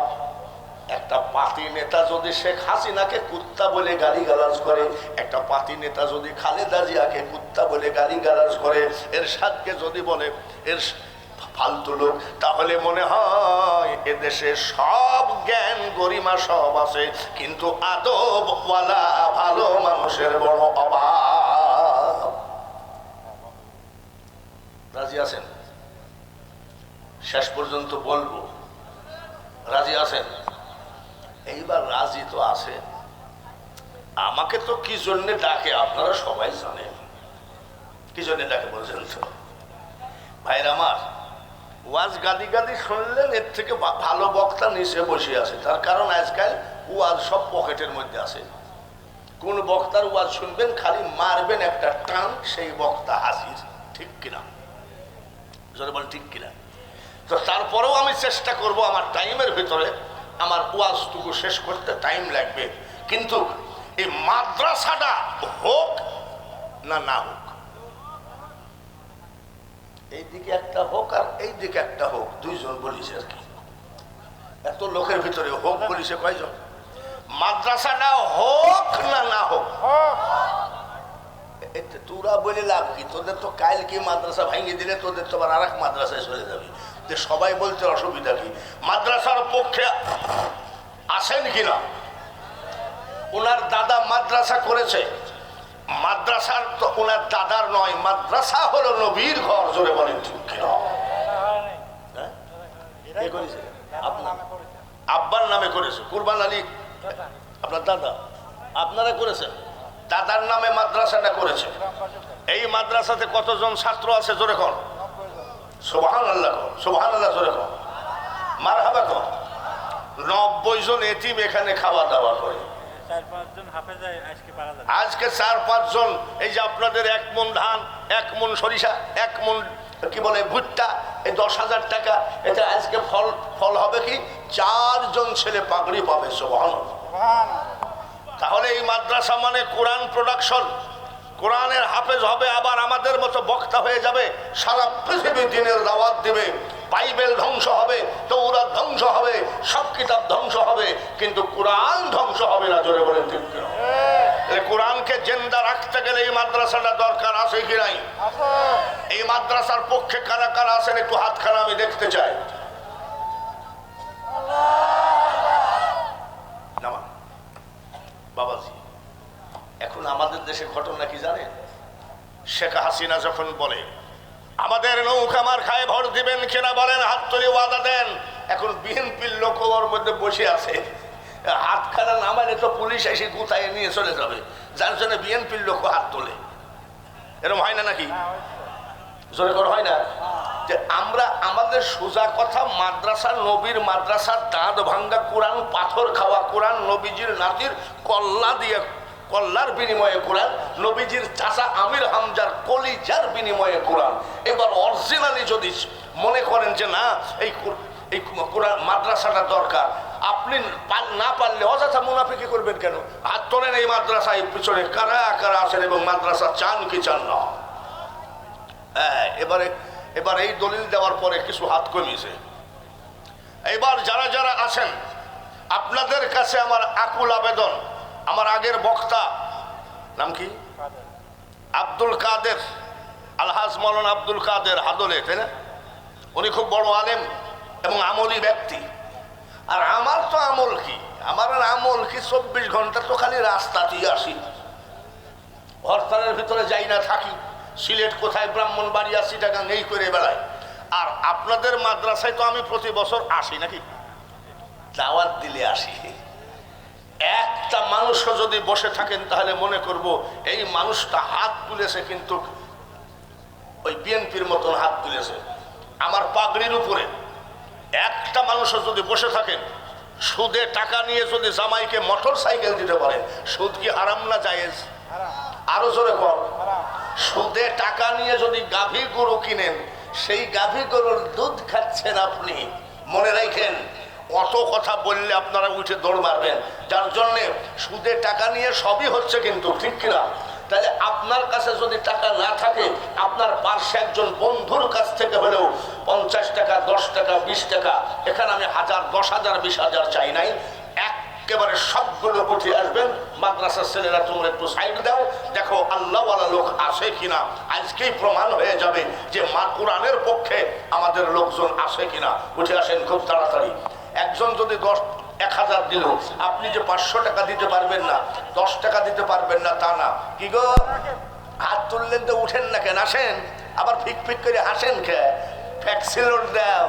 একটা পার্টি নেতা যদি শেখ হাসিনাকে কুত্তা বলে গালিগালাজ করে, একটা পার্টি নেতা যদি খালেদা জিয়াকে কুত্তা বলে গালিগালাজ করে, এরশাদকে যদি বলে এর ফালতু লোক, তাহলে মনে হয় এদেশে সব জ্ঞান গরিমা সব আছে, কিন্তু আদবওয়ালা ভালো মানুষের বড় অভাব। রাজি আছেন? শেষ পর্যন্ত বলবো, রাজি আছেন? এইবার রাজি তো আছে। আমাকে তো কি জন্য ডাকে আপনারা সবাই জানেন। কি জন্য ডাকে বলছেন তো? ভাইরা আমার, ওয়াজ গাদি গাদি শুনলেন, এর থেকে ভালো বক্তা নিচে বসে আছে। তার কারণ আজকাল ওয়াজ সব পকেটের মধ্যে আছে। কোন বক্তার ওয়াজ শুনবেন, খালি মারবেন একটা টান, সেই বক্তা হাজির। ঠিক কিনা? যদি বল ঠিক কিনা? তো তারপরেও আমি চেষ্টা করব আমার টাইমের ভিতরে আমার ওয়াজটুকু শেষ করতে টাইম লাগবে, কিন্তু এই মাদ্রাসাটা হোক না না হোক, এইদিকে একটা হোক আর এইদিকে একটা হোক, দুইজন বলিস আর কি। এত লোকের ভিতরে হোক বলিছে কয়জন? মাদ্রাসাটা হোক না না হোক, তোরা বলে লাভ কি? তোদের তো কাল কি মাদ্রাসা ভাঙিয়ে দিলে তোদের তো আবার আর এক মাদ্রাসায় চলে যাবে। যে সবাই বলতে অসুবিধা কি? মাদ্রাসার পক্ষে আসেন কিনা? ওনার দাদা মাদ্রাসা করেছে, মাদ্রাসার তো ওনার দাদার নয়, মাদ্রাসা হলো নবীর ঘর। জোরে বলেন ঠিক কিনা? আব্বার নামে করেছে, কুরবান আলী আপনার দাদা, আপনারা করেছেন, দাদার নামে মাদ্রাসাটা করেছে। এই মাদ্রাসাতে কতজন ছাত্র আছে জোরে কর? সুবহানাল্লাহ, সুবহানাল্লাহ জোরে কর, মারহাবা কর। 90 জন এতিম এখানে খাওয়া দাওয়া করে। আজকে 4-5 জন, এই যে আপনাদের 1 মণ ধান, 1 মণ সরিষা, 1 মণ কি বলে ভুট্টা, এই 10,000 টাকা, এটা আজকে ফল হবে কি? 4 জন ছেলে পাগড়ি পাবে। সুবহানাল্লাহ। তাহলে এই মাদ্রাসা মানে কোরআন প্রোডাকশন, কোরআনের হাফেজ হবে, আবার আমাদের মতো বক্তা হয়ে যাবে, সারা পৃথিবী দিনের দাওয়াত দিবে। বাইবেল ধ্বংস হবে, তৌরাত ধ্বংস হবে, সব কিতাব ধ্বংস হবে, কিন্তু কোরআন ধ্বংস হবে না। জোরে বলেন ঠিক কিনা? কোরআনকে জিন্দা রাখতে গেলে এই মাদ্রাসাটা দরকার আছে কি নাই? এই মাদ্রাসার পক্ষে কারা কারা আছেন একটু হাত খানা আমি দেখতে চাই। বাবাজি, এখন আমাদের দেশে ঘটনা কি জানেন? শেখ হাসিনা যখন বলে আমাদের নৌকা মার খায় ভোট দিবেন কিনা বলেন, হাত তুলে ওয়াদা দেন। এখন বিএনপির লোক ওর মধ্যে বসে আছে, হাত খানা নামালে তো পুলিশ এসে গুতায় নিয়ে চলে যাবে, যার জন্য বিএনপির লোক হাত তোলে। এরকম হয় না নাকি? জোরে করে হয় না? যে আমরা আমাদের সোজা কথা, মাদ্রাসা নবীর মাদ্রাসার দাঁত ভাঙ্গা কোরআন, পাথর খাওয়া কোরআন, নবীজির নাতির কল্লা দিয়ে কল্লার বিনিময়ে কোরআন, নবীজির চাচা আমির হামজার কলিজার বিনিময়ে কোরআন। এবার অরিজিনালি যদি মনে করেন যে না এই কোরআন মাদ্রাসাটা দরকার, আপনি না পারলে অযথা মুনাফিকি করবেন কেন? হাত তোলেন এই মাদ্রাসায় পিছনে কারা কারা আছেন এবং মাদ্রাসা চান কি চান না? হ্যাঁ, এবার এই দলিল দেওয়ার পরে কিছু হাত কমিয়েছে। এবার যারা যারা আছেন আপনাদের কাছে আমার আকুল আবেদন, আমার আগের বক্তা নাম কি? আব্দুল কাদের, আলহাজ মৌলানা আব্দুল কাদের হাদলে, তাই না? উনি খুব বড় আলেম এবং আমলি ব্যক্তি। আর আমার তো আমল কি? আমার আমল কি? 24 ঘন্টা তো খালি রাস্তাতেই আসি, হরতালের ভিতরে যাই না, থাকি। সিলেট কোথায়, ব্রাহ্মণবাড়িয়া, চিটাগাং নেই করে বেড়ায়। আর আপনাদের মাদ্রাসায় তো আমি প্রতি বছর আসি নাকি, দাওয়াত দিলে আসি। একটা মানুষও যদি বসে থাকেন তাহলে মনে করব এই মানুষটা হাত তুলেছে, কিন্তু ওই বিএনপির মতন হাত তুলেছে আমার পাগড়ির উপরে। একটা মানুষও যদি বসে থাকেন, সুদে টাকা নিয়ে যদি জামাইকে মোটর সাইকেল দিতে পারেন, সুদ কি হারাম না জায়েজ? আরো জোরে কর। সুদে টাকা নিয়ে যদি গাভী গরু কিনেন, সেই গাভী গরুর দুধ খাচ্ছেন আপনি, মনে রাখেন। অত কথা বললে আপনারা উঠে দৌড় মারবেন, যার জন্যে সুদে টাকা নিয়ে সবই হচ্ছে, কিন্তু ঠিক কিনা? তাহলে আপনার কাছে যদি টাকা না থাকে, আপনার পার্শ্বে একজন বন্ধুর কাছ থেকে হলেও 50 টাকা, 10 টাকা, 20 টাকা, এখানে আমি 1000, 10,000, 20,000 চাই নাই, একেবারে সবগুলো উঠে আসবেন। মাদ্রাসার ছেলেরা তোমরা একটু সাইড দাও, দেখো আল্লাহওয়ালা লোক আসে কিনা। আজকেই প্রমাণ হয়ে যাবে যে মা কোরআনের পক্ষে আমাদের লোকজন আসে কিনা। উঠে আসেন খুব তাড়াতাড়ি। একজন যদি 1000 দিল, আপনি যে 500 টাকা দিতে পারবেন না, 10 টাকা দিতে পারবেন না তা না। কি গো, হাত তুললেন তো উঠেন না কেন? আসেন, আবার ফিক ফিক করে হাসেন কে? ফ্যাক্সিলোড দাও,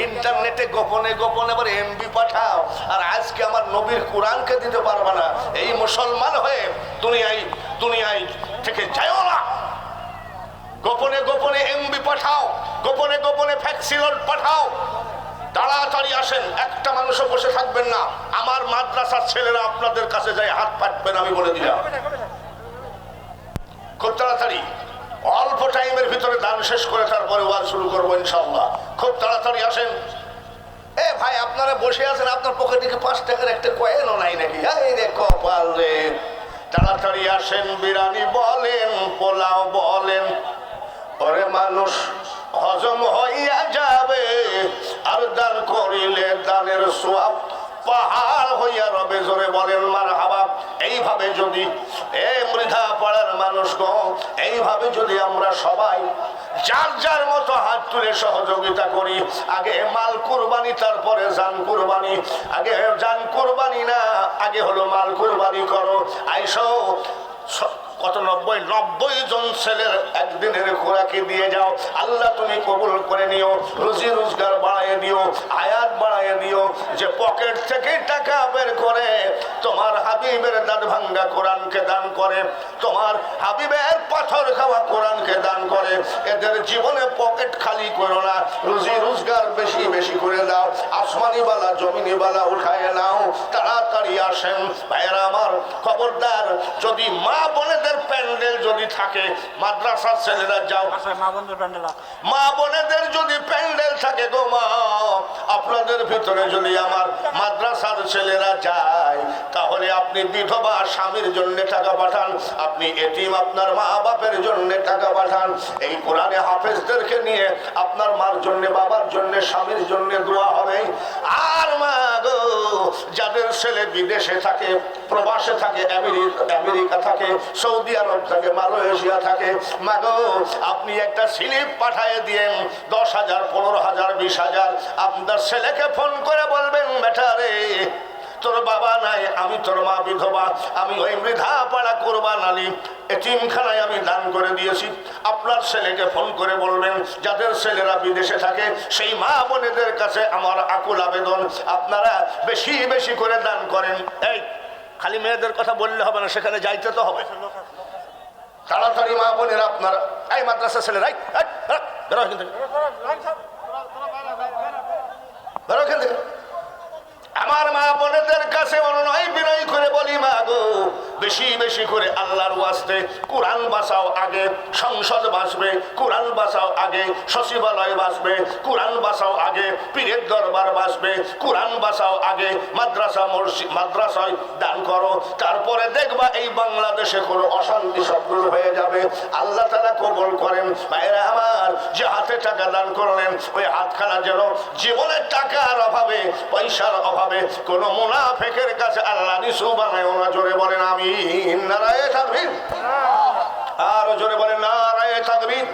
ইন্টারনেটে গোপনে গোপনে আবার এমবি পাঠাও। আর আজকে আমার নবীর কোরআনকে দিতে পারবে না, এই মুসলমান হয়ে দুনিয়ায় থেকে যাও না। গোপনে গোপনে এমবি পাঠাও, গোপনে গোপনে ফ্যাক্সিলোড পাঠাও। তাড়াতাড়ি আসেন, একটা মানুষও বসে থাকবেন না। আমার মাদ্রাসার ছেলেরা আপনাদের কাছে যায় হাত পাতবেন, আমি বলে দিলাম। খুব তাড়াতাড়ি, অল্প টাইমের ভিতরে দান শেষ করে তারপরে ওয়াজ শুরু করবো ইনশাআল্লাহ। খুব তাড়াতাড়ি আসেন। এ ভাই, আপনারা বসে আছেন, আপনার পকেটে 5 টাকার একটা কয়েনও নাই নাকি? এই রে কপাল রে। তাড়াতাড়ি আসেন, বিরিয়ানি বলেন, পোলাও বলেন। ওরে মানুষ হজম হইয়া যাবে, আর দান করিলে দানের সওয়াব পাহাড় হইয়া রবে। জোরে বলেন মারহাবা। এইভাবে যদি মৃধা পাড়ার মানুষগণ, এইভাবে যদি আমরা সবাই যার যার মতো হাত তুলে সহযোগিতা করি, আগে মাল কুরবানি তারপরে জান কুরবানি, আগে জান কুরবানি না, আগে হলো মাল কুরবানি করো। আইসো কত 90 জন ছেলের একদিনের খোরাকি দিয়ে যাও। আল্লাহ তুমি কবুল করে নিও, রুজি রোজগার বাড়াইয়ে দিও, আয়াত বাড়াইয়ে দিও, যে পকেট থেকে টাকা বের করে তোমার হাবিবের দাঁত ভাঙ্গা কোরআনকে দান করে, তোমার হাবিবের পাথর খাওয়া কোরআনকে দান করে। এদের জীবনে পকেট খালি করো না, রুজি রোজগার বেশি বেশি করে দাও। আসমানি বালা জমিনি বালা উঠায় নাও, তাড়াতাড়ি আসেন ভাইয়েরা আমার। খবরদার, যদি মা বোনেদের প্যান্ডেল যদি থাকে, মাদ্রাসার ছেলেরা যাও, মা বোনেদের যদি প্যান্ডেল থাকে গো মা, আপনাদের ভিতরে যদি আমার মাদ্রাসার ছেলেরা যায়, তাহলে আপনি বিধবা স্বামীর জন্য টাকা পাঠান, আপনি এতিম আপনার মা বাপের জন্য টাকা পাঠান। এই কোরআনে হাফেজদেরকে নিয়ে আপনার মার জন্য, বাবার জন্য, স্বামীর জন্য দোয়া হবে। আর মা গো, যাদের ছেলে বিদেশে থাকে, প্রবাসে থাকে, আমেরিকা থাকে, সৌদি আরব থাকে, মালয়েশিয়া থাকে, মা গো আপনি একটা স্লিপ পাঠিয়ে দিয়েন, 10,000, 15,000, 20,000। আপনার ছেলেকে ফোন করে বলবেন, বেটা রে তোর বাবা নাই, আমি তোর মা বিধবা, আমি ওই মৃধা পাড়া কোরবান আলী এতিমখানায় আমি দান করে দিয়েছি। আপনার ছেলেকে ফোন করে বলবেন, যাদের ছেলেরা বিদেশে থাকে সেই মা বোনেদের কাছে আমার আকুল আবেদন, আপনারা বেশি বেশি করে দান করেন। এই খালি মেয়েদের কথা বললে হবে না, সেখানে যাইতে তো হবে। তাড়াতাড়ি মা বোনেরা আপনারা, এই মাদ্রাসা ছেলেরাই বেরো এখান থেকে, বেরো এখান থেকে। আমার মা বোনেদের কাছে অনুনয় বিনয় করে বলি, মা গো বেশি বেশি করে আল্লাহর ওয়াস্তে কোরআন বাঁচাও, আগে সংসদ বাঁচবে, কোরআন বাঁচাও আগে সচিবালয় বাঁচবে, কোরআন বাঁচাও আগে পীরের দরবার বাঁচবে, কোরআন বাঁচাও আগে মাদ্রাসা মসজিদ মাদ্রাসায় দান করো, তারপরে দেখবা এই বাংলাদেশে কোনো অশান্তি সব দূর হয়ে যাবে। আল্লাহ তাআলা কবুল করেন। ভাইরা আমার, যে হাতে টাকা দান করলেন, ওই হাতখানা যেন জীবনের টাকার অভাবে, পয়সার অভাবে কোন মুনাফিকের কাছে আল্লাহ নিসু বানায় না। জোরে বলেন আমিন, নারায়ে তাকবীর। আর জোরে বলেন নারায়ে তাকবীর।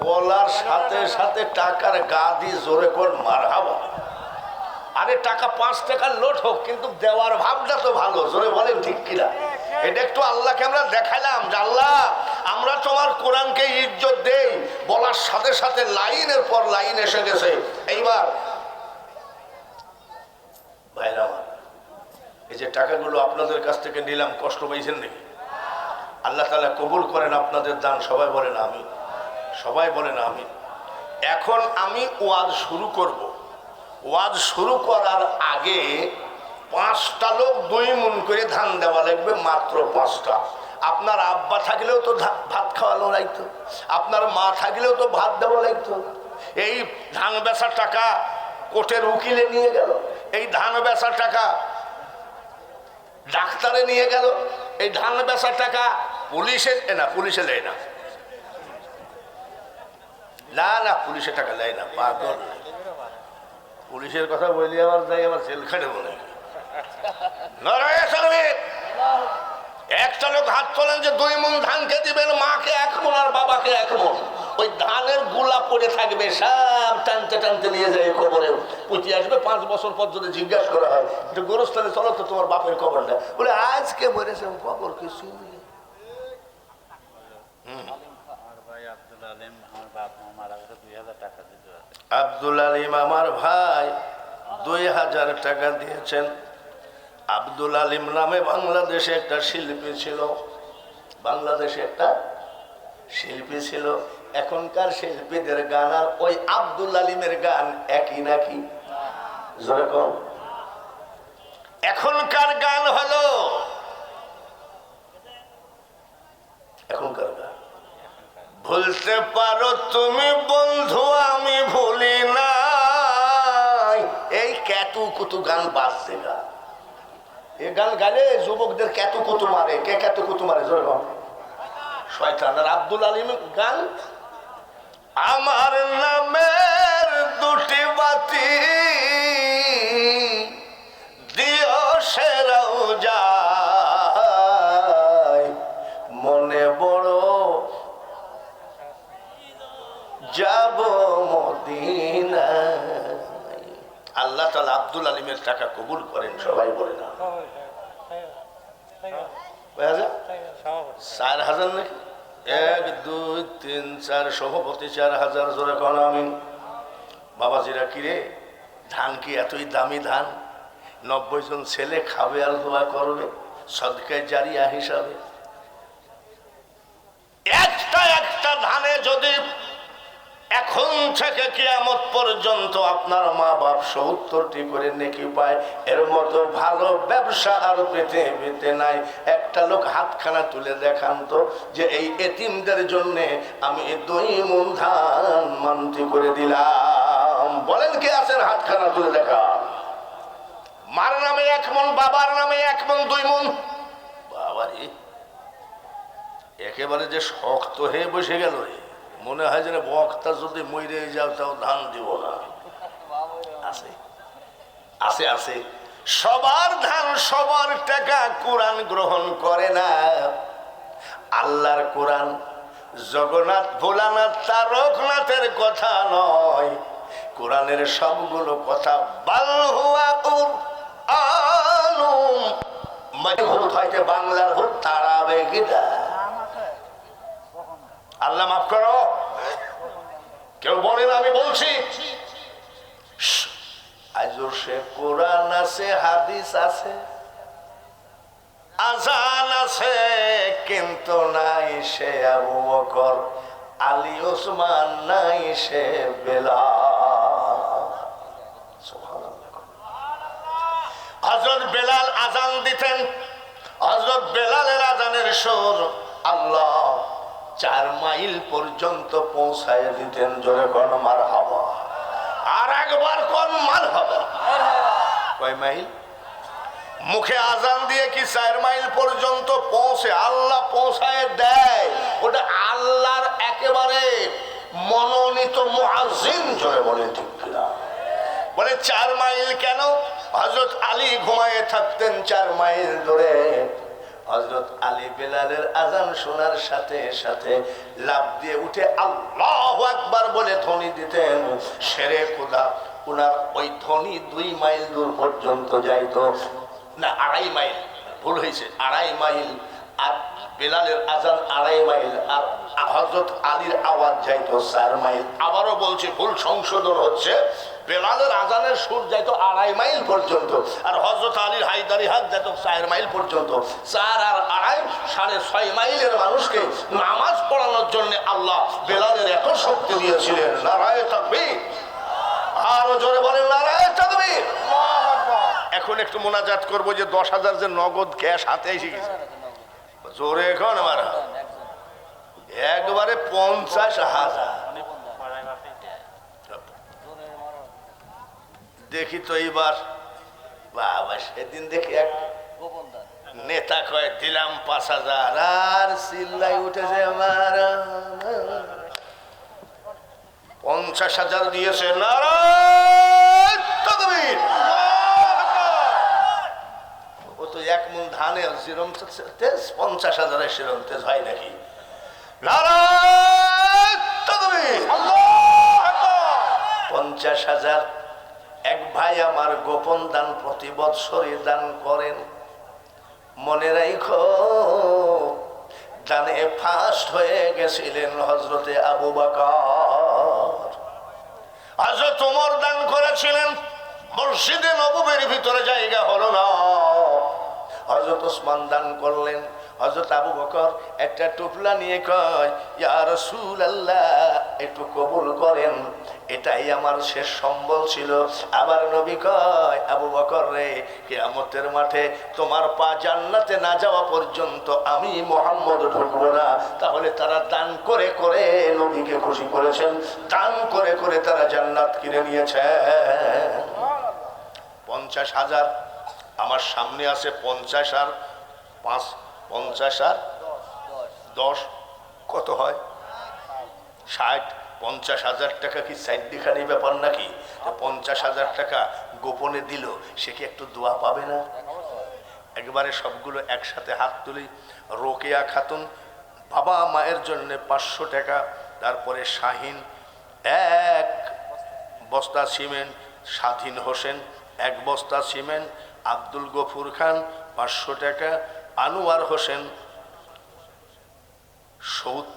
বলার সাথে সাথে টাকার গাদি জোরে কর মারহাবা। আরে টাকা 5 টাকার নোট হোক, কিন্তু দেওয়ার ভাবটা তো ভালো। জোরে বলেন ঠিক কিনা? এটা একটু আল্লাহকে আমরা দেখালাম যে আল্লাহ আমরা তোমার কোরআনকে ইজ্জত দেই। বলার সাথে সাথে লাইনের পর লাইন এসে গেছে। এইবার ভাইরা আমার, এই যে টাকাগুলো আপনাদের কাছ থেকে নিলাম, কষ্ট পাইছেন নাকি? আল্লাহ তাআলা কবুল করেন আপনাদের দান। সবাই বলেন আমিন, সবাই বলেন আমিন। এখন আমি ওয়াজ শুরু করব। ওয়াজ শুরু করার আগে 5টা লোক 2 মণ করে ধান দেওয়া লাগবে, মাত্র 5টা। আপনার আব্বা থাকলেও তো ভাত খাওয়ানো লাগতো, আপনার মা থাকলেও তো ভাত দেওয়া লাগতো। এই ধান বেচার টাকা কোর্টের উকিলে নিয়ে গেল, এই ধান বেচার টাকা ডাক্তারে নিয়ে গেল, এই ধান বেচার টাকা পুলিশে না, পুলিশে দেয় না, না না পুলিশের টাকা দেয় না, পাগল। পুলিশের কথা বলি আমার যাই আমার জেলখানে বলে। একটা লোক হাত তোলেন যে 2 মণ ধানকে দিবেন, মাকে 1 মণ আর বাবাকে 1 মণ। ওই ধানের গুলা পড়ে থাকবে, সব টানতে টানতে নিয়ে যায় কবরে পুঁতি আসবে। 5 বছর পর যদি জিজ্ঞাসা করা হয় যে গোরস্থানে চলো তো তোমার বাপের কবরটা, বলে আজকে মরেছে, কবর কিছু নেই। আব্দুল আলিম আমার ভাই 2000 টাকা দিয়েছেন। আব্দুল আলিম নামে বাংলাদেশে একটা শিল্পী ছিল, বাংলাদেশে একটা শিল্পী ছিল। এখনকার শিল্পীদের গান আর ওই আব্দুল আলিমের গান একই নাকি? যেরকম এখনকার গান হলো, এখনকার গান ভুলতে পারো তুমি বন্ধু আমি ভুলি না, এই ক্যাতু কুতু গান বাজছে। গান এই গান গালে যুবকদের ক্যাতু কুতু মারে। কে ক্যাতু কুতু মারে? যেরকম শয়তান। আর আব্দুল আলিমের গান আমার নামের দুটি বাতি দিও সেরাও যায়, মনে বড় যাব মদিনায়। আল্লাহ তাআলা আব্দুল আলিমের টাকা কবুল করেন, সবাই বলে না 4,000 নাকি? 1 2 3 4 সভাপতি 4,000 জোরে কোন আমিন। বাবাজিরা কিরে, ধান কি এতই দামি ধান? 90 জন ছেলে খাবে আর দোয়া করবে সদকায়ে জারিয়া হিসাবে। একটা একটা ধানে যদি এখন থেকে কিয়ামত পর্যন্ত আপনার মা বাপ 70টি করে নেকি পায়, এর মতো ভালো ব্যবসা আর পৃথিবীতে নাই। একটা লোক হাতখানা তুলে দেখান তো যে এই এতিমদের জন্য আমি 2 মণ ধান মানতি করে দিলাম। বলেন কে আছেন? হাতখানা তুলে দেখান। মার নামে 1 মণ, বাবার নামে 1 মণ, 2 মণ। বাবারে, একেবারে যে শক্ত হয়ে বসে গেল রে, মনে হয় যেন বক্তা যদি মরে যাও তাও ধান দিব না। আছে আছে আছে, সবার ধান সবার টাকা কোরআন গ্রহণ করে না। আল্লাহর কোরআন জগন্নাথ ভোলানাথ তারকনাথের কথা নয়, কোরআনের সবগুলো কথা বাল হুয়া কুরআনুম মাযহুদ হইতে বাংলার হুদ তারাবে গিদা। আল্লাহ মাফ করো, কেউ বলেন আমি বলছি। আজও সে কোরআন আছে, হাদিস আছে, আজান আছে, কিন্তু নাই সে আবু বকর, আলী, ওসমান, নাই সে বেলাল। হযরত বেলাল আজান দিতেন, হযরত বেলালের আজানের সুর আল্লাহ 4 মাইল পর্যন্ত পৌঁছায় দিতেন। জোরে কোন মারহাবা। আর একবার কোন মারহাবা। কয় মাইল? মুখে আজান দিয়ে কি 4 মাইল পর্যন্ত পৌঁছে আল্লাহ পৌঁছায় দেয়। ওটা আল্লাহর একেবারে মনোনীত মুয়াজ্জিন। জোরে বলেন ঠিক কিনা? বলে 4 মাইল কেন? হযরত আলী ঘুমায়ে থাকতেন 4 মাইল ধরে। হযরত আলী বেলালের আজান শোনার সাথে সাথে লাফ দিয়ে উঠে আল্লাহু আকবার বলে ধ্বনি দিতেন। শেরে খোদা উনার ওই ধ্বনি 2 মাইল দূর পর্যন্ত যাইতো না, 2.5 মাইল, ভুল হয়েছে, 2.5 মাইল। আর বেলালের আজান 2.5 মাইল, আর হযরত আলীর আওয়াজ যাইতো 4 মাইল। আবারও বলছে, ভুল সংশোধন হচ্ছে, বেলালের আজানের সুর যাইতো 2.5 মাইল পর্যন্ত, আর হযরত আলীর হায়দারি হাত যাইতো 4 মাইল পর্যন্ত। 4 আর 2.5 6.5 মাইলের মানুষকে নামাজ পড়ানোর জন্য আল্লাহ বেলালের এত শক্তি দিয়েছিলেন। নারায়ে তাকবীর। আরো জোরে বলেন নারায়ে তাকবীর। এখন একটু মোনাজাত করবো যে 10,000 যে নগদ ক্যাশ হাতে এসে গেছে। জোরে এখন আমার একবারে 50,000। দেখি তো এইবার। বাবা, সেদিন দেখি এক নেতা কয় দিলাম 5,000, আর চিল্লাই উঠেছে আমার 50,000 দিয়েছে। নারায়ে তাকবীর। ও তো 1 মণ ধানে যেরম তেজ 50,000 সেরম তেজ হয় নাকি? নারায়ে তাকবীর। 50,000 এক ভাই আমার গোপন দান প্রতি বৎসরই দান করেন। মনে রাখো, দানে ফার্স্ট হয়ে গেছিলেন হযরতে আবু বকর। হযরত ওমর দান করেছিলেন, মসজিদে নববীর ভিতরে জায়গা হলো না। হযরত ওসমান দান করলেন। হযরত আবু বকর একটা টুপলা নিয়ে কয়, ইয়া রাসূলুল্লাহ, একটু কবুল করেন, এটাই আমার শেষ সম্বল ছিল। আবার নবী কয়, আবু বকর রে, কিয়ামতের মাঠে তোমার পা জান্নাতে না যাওয়া পর্যন্ত আমি মুহাম্মদ ঢুকবো না। তাহলে তারা দান করে করে নবীকে খুশি করেছেন, দান করে করে তারা জান্নাত কিনে নিয়েছে। 50,000 আমার সামনে আছে। 50 আর 5 50 আর 10 কত হয়? 60। 50,000 টাকা কি সাইডখানি ব্যাপার নাকি? 50,000 টাকা গোপনে দিল, সে কি একটু দোয়া পাবে না? একবারে সবগুলো একসাথে হাত তুলি। রোকেয়া খাতুন বাবা মায়ের জন্য 500 টাকা। তারপরে শাহিন 1 বস্তা সিমেন্ট, স্বাধীন হোসেন 1 বস্তা সিমেন্ট, আব্দুল গফুর খান 500 টাকা, আনোয়ার হোসেন, সৌদ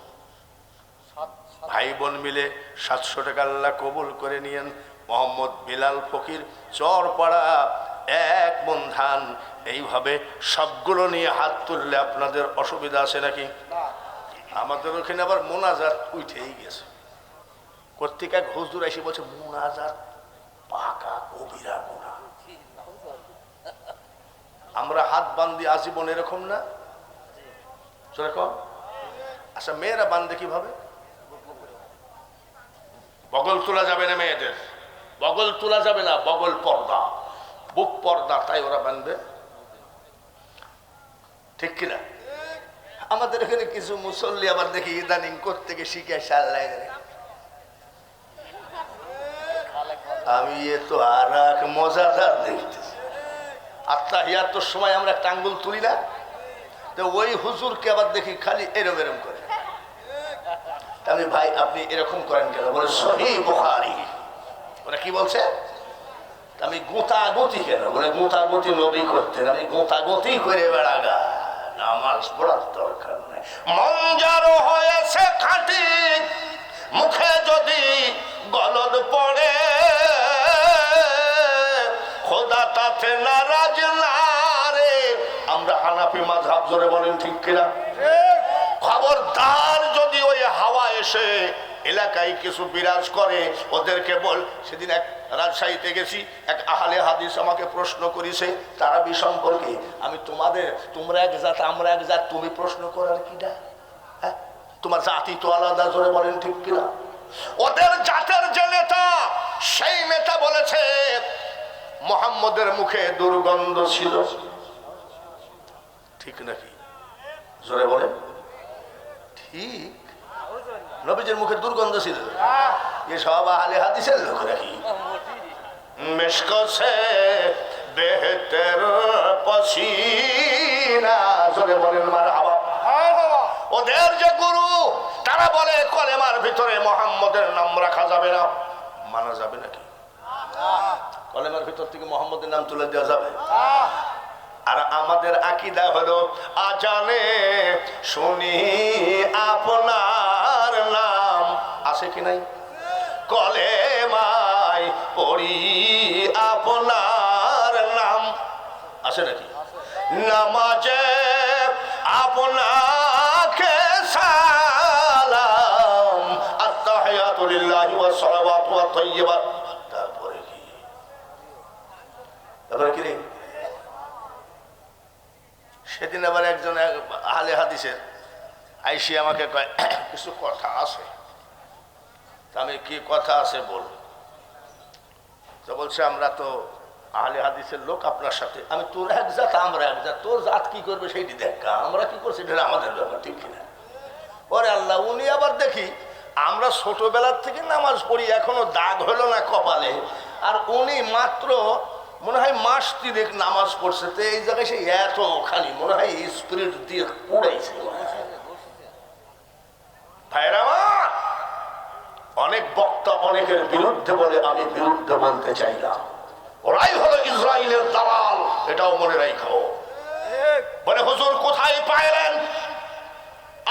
ভাই বোন মিলে 700 টাকা আল্লাহ কবুল করে নিয়েন। মোহাম্মদ বিলাল ফকির চরপাড়া 1 মন ধান। এইভাবে সবগুলো নিয়ে হাত তুললে আপনাদের অসুবিধা আছে নাকি? আমাদের ওখানে আবার মোনাজাত উঠেই গেছে। কর্তৃক এক হুজুর এসে বলছে মোনাজাত পাকা কবিরা গুনাহ। আমরা হাত বান্ধি আজীবন এরকম না? সেরকম। আচ্ছা মেয়েরা বান্ধে কিভাবে? বগল তোলা যাবে না মেয়েদের, বগল তোলা যাবে না, বগল পর্দা, বুক পর্দা, তাই ওরা বান্ধবে, ঠিক কিনা? আমাদের এখানে কিছু মুসল্লি আবার দেখি ইদানিং করতে শিখে সাল্লাই। আমি এ তো আর এক মজাদার দেখতেছি। আত্মাহিয়াতুর সময় আমরা একটা আঙ্গুল তুলি না, তো ওই হুজুরকে আবার দেখি খালি এরম এরম করে। আমি ভাই আপনি এরকম করেন কেন? বলে সহিহ বুখারী। ওরা কি বলছে? আমি গোতাগতি কেন? বলে গোতাগতি নবী করতেন, আমি গোতাগতি করে বেড়াগা, নামাজ পড়ার দরকার নেই। মন যার হয়েছে খাঁটি, মুখে যদি গলদ পড়ে, খোদা তাতে নারাজ না রে। আমরা হানাফি মাযহাব, জোরে বলেন ঠিক কিনা? খবরদার যদি ওই হাওয়া এসে এলাকায় কিছু বিরাজ করে, ওদেরকে বল। সেদিন এক রাজশাহীতে গেছি, এক আহলে হাদিস আমাকে প্রশ্ন করেছে তারাবি সম্পর্কে। আমি তোমরা এক জাত আমরা এক জাত, তুমি প্রশ্ন করার কিনা? হ্যাঁ, তোমার জাতি তো আলাদা, জোরে বলেন ঠিক কিনা? ওদের জাতের যে নেতা, সেই নেতা বলেছে মুহাম্মদের মুখে দুর্গন্ধ ছিল, ঠিক নাকি? জোরে বলেন ঠিক। নবীজির মুখে দুর্গন্ধ ছিল, এ সব আহলে হাদিসের লোক নাকি? মিশক সে বেহতর পসিনা, জোরে বলেন মারহাবা। ওদের যে গুরু, তারা বলে কলেমার ভিতরে মুহাম্মদের নাম রাখা যাবে না। মানা যাবে নাকি? কলেমার ভিতর থেকে মুহাম্মদের নাম তুলে দেওয়া যাবে? আর আমাদের আকীদা হলো আজানে শুনি আপনার নাম, আছে কি নাই? কলেমায় পড়ি আপনার নাম, আছে নাকি? নামাজে আপনাকে সালাম, আত্তাহিয়াতু লিল্লাহি ওয়াস সালাওয়াতু ওয়াত তাইয়্যিবাত। তারপরে কি? তারপরে কি রে? সেদিন আবার একজন আহলে হাদিসের আইসি আমাকে কয় কিছু কথা আছে। আমি কি কথা আছে বল। তো বলছে আমরা তো আহলে হাদিসের লোক, আপনার সাথে। আমি তোর এক জাত আমরা এক জাত, তোর জাত কি করবে সেইটি দেখ, আমরা কি করছি এটা আমাদের ব্যাপার, ঠিক কিনা? ওরে আল্লাহ, উনি আবার দেখি আমরা ছোটবেলার থেকে নামাজ পড়ি, এখনো দাগ হলো না কপালে, আর উনি মাত্র মনে হয় মাস 3 নামাজ পড়ছে, তো এই জায়গায় সে এত খালি মনে হয় স্পিরিট দিয়ে উড়াইছে। ভাইরা আমার, অনেক বক্তা অনেকের বিরুদ্ধে বলে, আমি বিরুদ্ধে বলতে চাই না। ওরাই হলো ইসরায়েলের দালাল, এটাও মনে রাখো। বলে হুজুর কোথায় পাইলেন?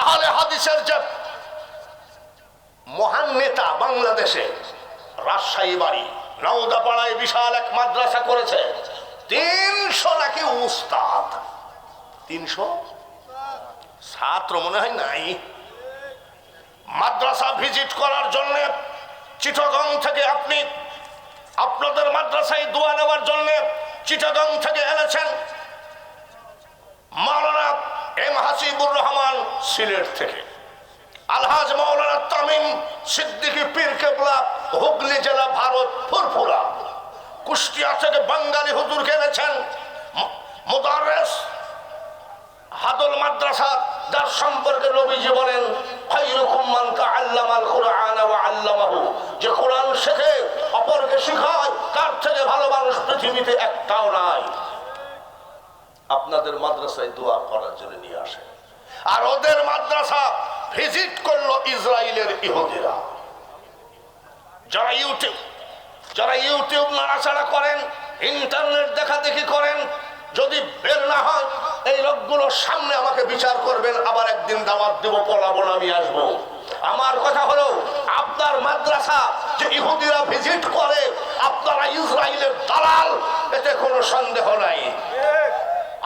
আহলে হাদিসের যে মহান নেতা, বাংলাদেশে রাজশাহী বাড়ি নওদাপাড়ায় বিশাল এক মাদ্রাসা করেছে, 300 নাকি উস্তাদ, 300 ছাত্র মনে হয় নাই। মাদ্রাসা ভিজিট করার জন্য চিটাগং থেকে আপনি আপনাদের মাদ্রাসায় দোয়া নেওয়ার জন্য চিটাগং থেকে এনেছেন মাওলানা এম হাসিবুর রহমান সিলেট থেকে, আলহাজ মাওলানা তামিম সিদ্দিকী পীর কেবলা হুগলি জেলা ভারত ফুরফুরা, কুষ্টিয়া থেকে বাঙালি হুজুরকে এনেছেন মুদাররিস হাদল মাদ্রাসা, যার সম্পর্কে নবীজি বলেন খায়রুকুম মান তাআল্লামাল কুরআন ওয়া আল্লামাহু, যে কোরআন শেখে অপরকে শেখায়, তার থেকে ভালো মানুষ পৃথিবীতে একটাও নাই। আপনাদের মাদ্রাসায় দোয়া করার জন্য নিয়ে আসে, আর ওদের মাদ্রাসা ভিজিট করলো ইসরায়েলের ইহুদিরা। যারা ইউটিউব নাড়াচাড়া করেন, ইন্টারনেট দেখাদেখি করেন, যদি বের না হয় এই লোকগুলোর সামনে আমাকে বিচার করবেন, আবার একদিন দাওয়াত দেব, পলাবো না, আমি আসবো। আমার কথা হলো, আপনার মাদ্রাসা যে ইহুদিরা ভিজিট করে, আপনারা ইসরায়েলের দালাল, এতে কোনো সন্দেহ নাই।